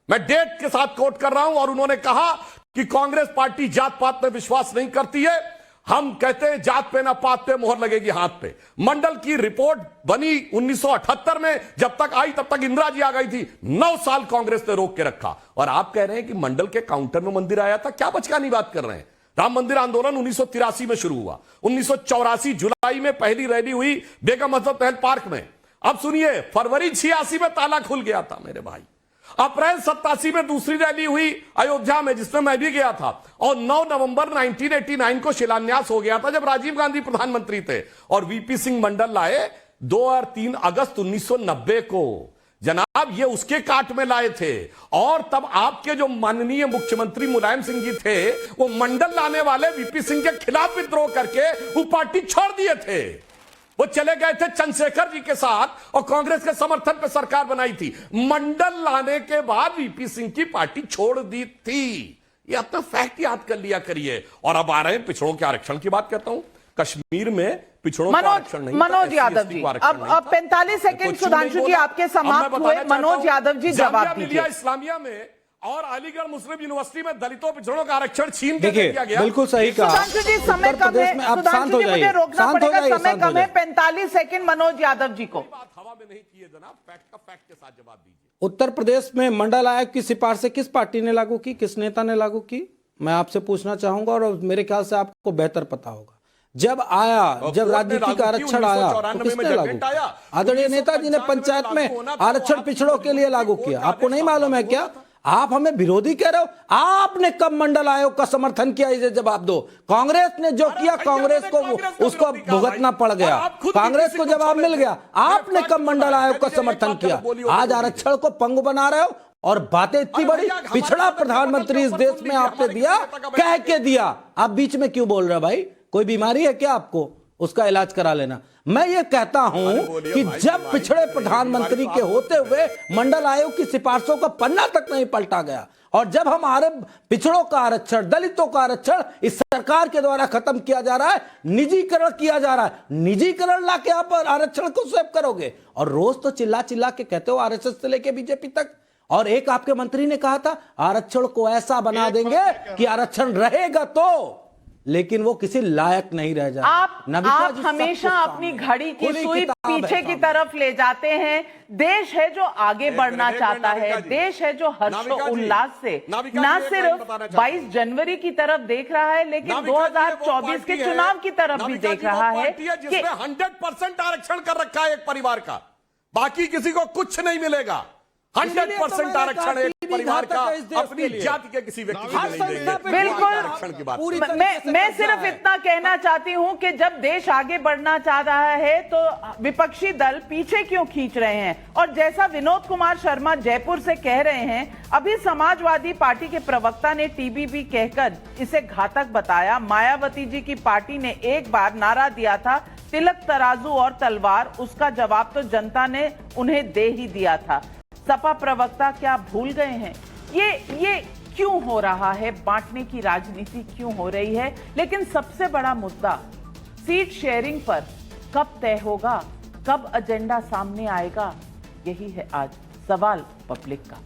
मैं डेट के साथ कोट कर रहा हूं, और उन्होंने कहा कि कांग्रेस पार्टी जात पात में विश्वास नहीं करती है। हम कहते हैं जात पे ना पात पे मोहर लगेगी हाथ पे। मंडल की रिपोर्ट बनी 1978 में, जब तक आई तब तक इंदिरा जी आ गई थी। 9 साल कांग्रेस ने रोक के रखा। और आप कह रहे हैं कि मंडल के काउंटर में मंदिर आया था। क्या बचकानी बात कर रहे हैं? राम मंदिर आंदोलन 1983 में शुरू हुआ। 1984 जुलाई में पहली रैली हुई बेगम हजरत महल पार्क में। अब सुनिए, फरवरी 86 में ताला खुल गया था मेरे भाई। अप्रैल 87 में दूसरी रैली हुई अयोध्या में, जिसमें मैं भी गया था। और 9 नवंबर 1989 को शिलान्यास हो गया था, जब राजीव गांधी प्रधानमंत्री थे। और वीपी सिंह मंडल लाए 2 और 3 अगस्त 1990 को। जनाब, ये उसके काट में लाए थे। और तब आपके जो माननीय मुख्यमंत्री मुलायम सिंह जी थे, वो मंडल लाने वाले वीपी सिंह के खिलाफ विद्रोह करके वो पार्टी छोड़ दिए थे। वो चले गए थे चंद्रशेखर जी के साथ और कांग्रेस के समर्थन पे सरकार बनाई थी। मंडल लाने के बाद वीपी सिंह की पार्टी छोड़ दी थी। ये अपना फैक्ट याद कर लिया करिए। और अब आ रहे हैं पिछड़ों के आरक्षण की बात करता हूं। कश्मीर में पिछड़ों का आरक्षण नहीं था, मनोज यादव जी, अब 45 सेकंड सुधांशु जी आपके समाप्त हुए। मनोज यादव जी जवाब दीजिए। इस्लामिया में और अलीगढ़ मुस्लिम यूनिवर्सिटी में दलितों पिछड़ों का आरक्षण छीन के दिया गया। बिल्कुल सही कहा। सुधांशु जी, समय कम है। सुधांशु जी, मुझे रोकना पड़ेगा, समय कम है। 45 सेकंड मनोज यादव जी को। बात हवा में नहीं की है जनाब, फैक्ट का फैक्ट के साथ जवाब दीजिए। उत्तर प्रदेश में मंडल आयोग की सिफारिशें किस पार्टी ने लागू की, किस नेता ने लागू की? मैं आपसे पूछना चाहूंगा और मेरे ख्याल से आपको बेहतर पता होगा, जब राजनीतिक आरक्षण आया तो किसने लागू किया? आदरणीय नेताजी ने पंचायत में आरक्षण पिछड़ों के लिए लागू किया। आपको नहीं मालूम है क्या? आप हमें विरोधी कह रहे हो? आपने कब मंडल आयोग का समर्थन किया? इसे जवाब दो। कांग्रेस ने जो किया, कांग्रेस को उसको भुगतना पड़ गया, कांग्रेस को जवाब मिल गया। आपने कब मंडल आयोग का समर्थन किया? आज आरक्षण को पंगु बना रहे हो और बातें इतनी बड़ी। पिछड़ा प्रधानमंत्री इस देश में आपने दिया, कह के दिया। आप बीच में क्यों बोल रहे हो भाई? कोई बीमारी है क्या आपको? उसका इलाज करा लेना। मैं ये कहता हूं कि जब पिछड़े प्रधानमंत्री के होते हुए मंडल आयोग की सिफारिशों का पन्ना तक नहीं पलटा गया, और जब हमारे पिछड़ों का आरक्षण, दलितों का आरक्षण इस सरकार के द्वारा खत्म किया जा रहा है, निजीकरण किया जा रहा है, निजीकरण लाके आप आरक्षण को सेव करोगे? और रोज तो चिल्ला चिल्ला के कहते हो आरएसएस से लेके बीजेपी तक। और एक आपके मंत्री ने कहा था आरक्षण को ऐसा बना देंगे कि आरक्षण रहेगा तो, लेकिन वो किसी लायक नहीं रह जाए। आप हमेशा अपनी घड़ी की सुई पीछे की तरफ ले जाते हैं। देश है जो आगे बढ़ना चाहता है, देश है जो हर्षो उल्लास से न सिर्फ 22 जनवरी की तरफ देख रहा है, लेकिन 2024 के चुनाव की तरफ भी देख रहा है कि 100% आरक्षण कर रखा है एक परिवार का, बाकी किसी को कुछ नहीं मिलेगा। 100% आरक्षण एक परिवार का, अपनी जाति के किसी व्यक्ति को नहीं देंगे। बिल्कुल। मैं सिर्फ इतना कहना चाहती हूं कि जब देश आगे बढ़ना चाह रहा है तो विपक्षी दल पीछे क्यों खींच रहे हैं? और जैसा विनोद कुमार शर्मा जयपुर से कह रहे हैं, अभी समाजवादी पार्टी के प्रवक्ता ने टीबीबी कहकर इसे घातक बताया। मायावती जी की पार्टी ने एक बार नारा दिया था तिलक तराजू और तलवार, उसका जवाब तो जनता ने उन्हें दे ही दिया था। सपा प्रवक्ता क्या भूल गए हैं? ये क्यों हो रहा है? बांटने की राजनीति क्यों हो रही है? लेकिन सबसे बड़ा मुद्दा सीट शेयरिंग पर कब तय होगा, कब एजेंडा सामने आएगा, यही है आज सवाल पब्लिक का।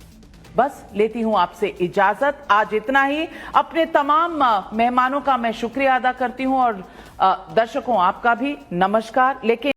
बस लेती हूं आपसे इजाजत। आज इतना ही। अपने तमाम मेहमानों का मैं शुक्रिया अदा करती हूं और दर्शकों आपका भी नमस्कार। लेकिन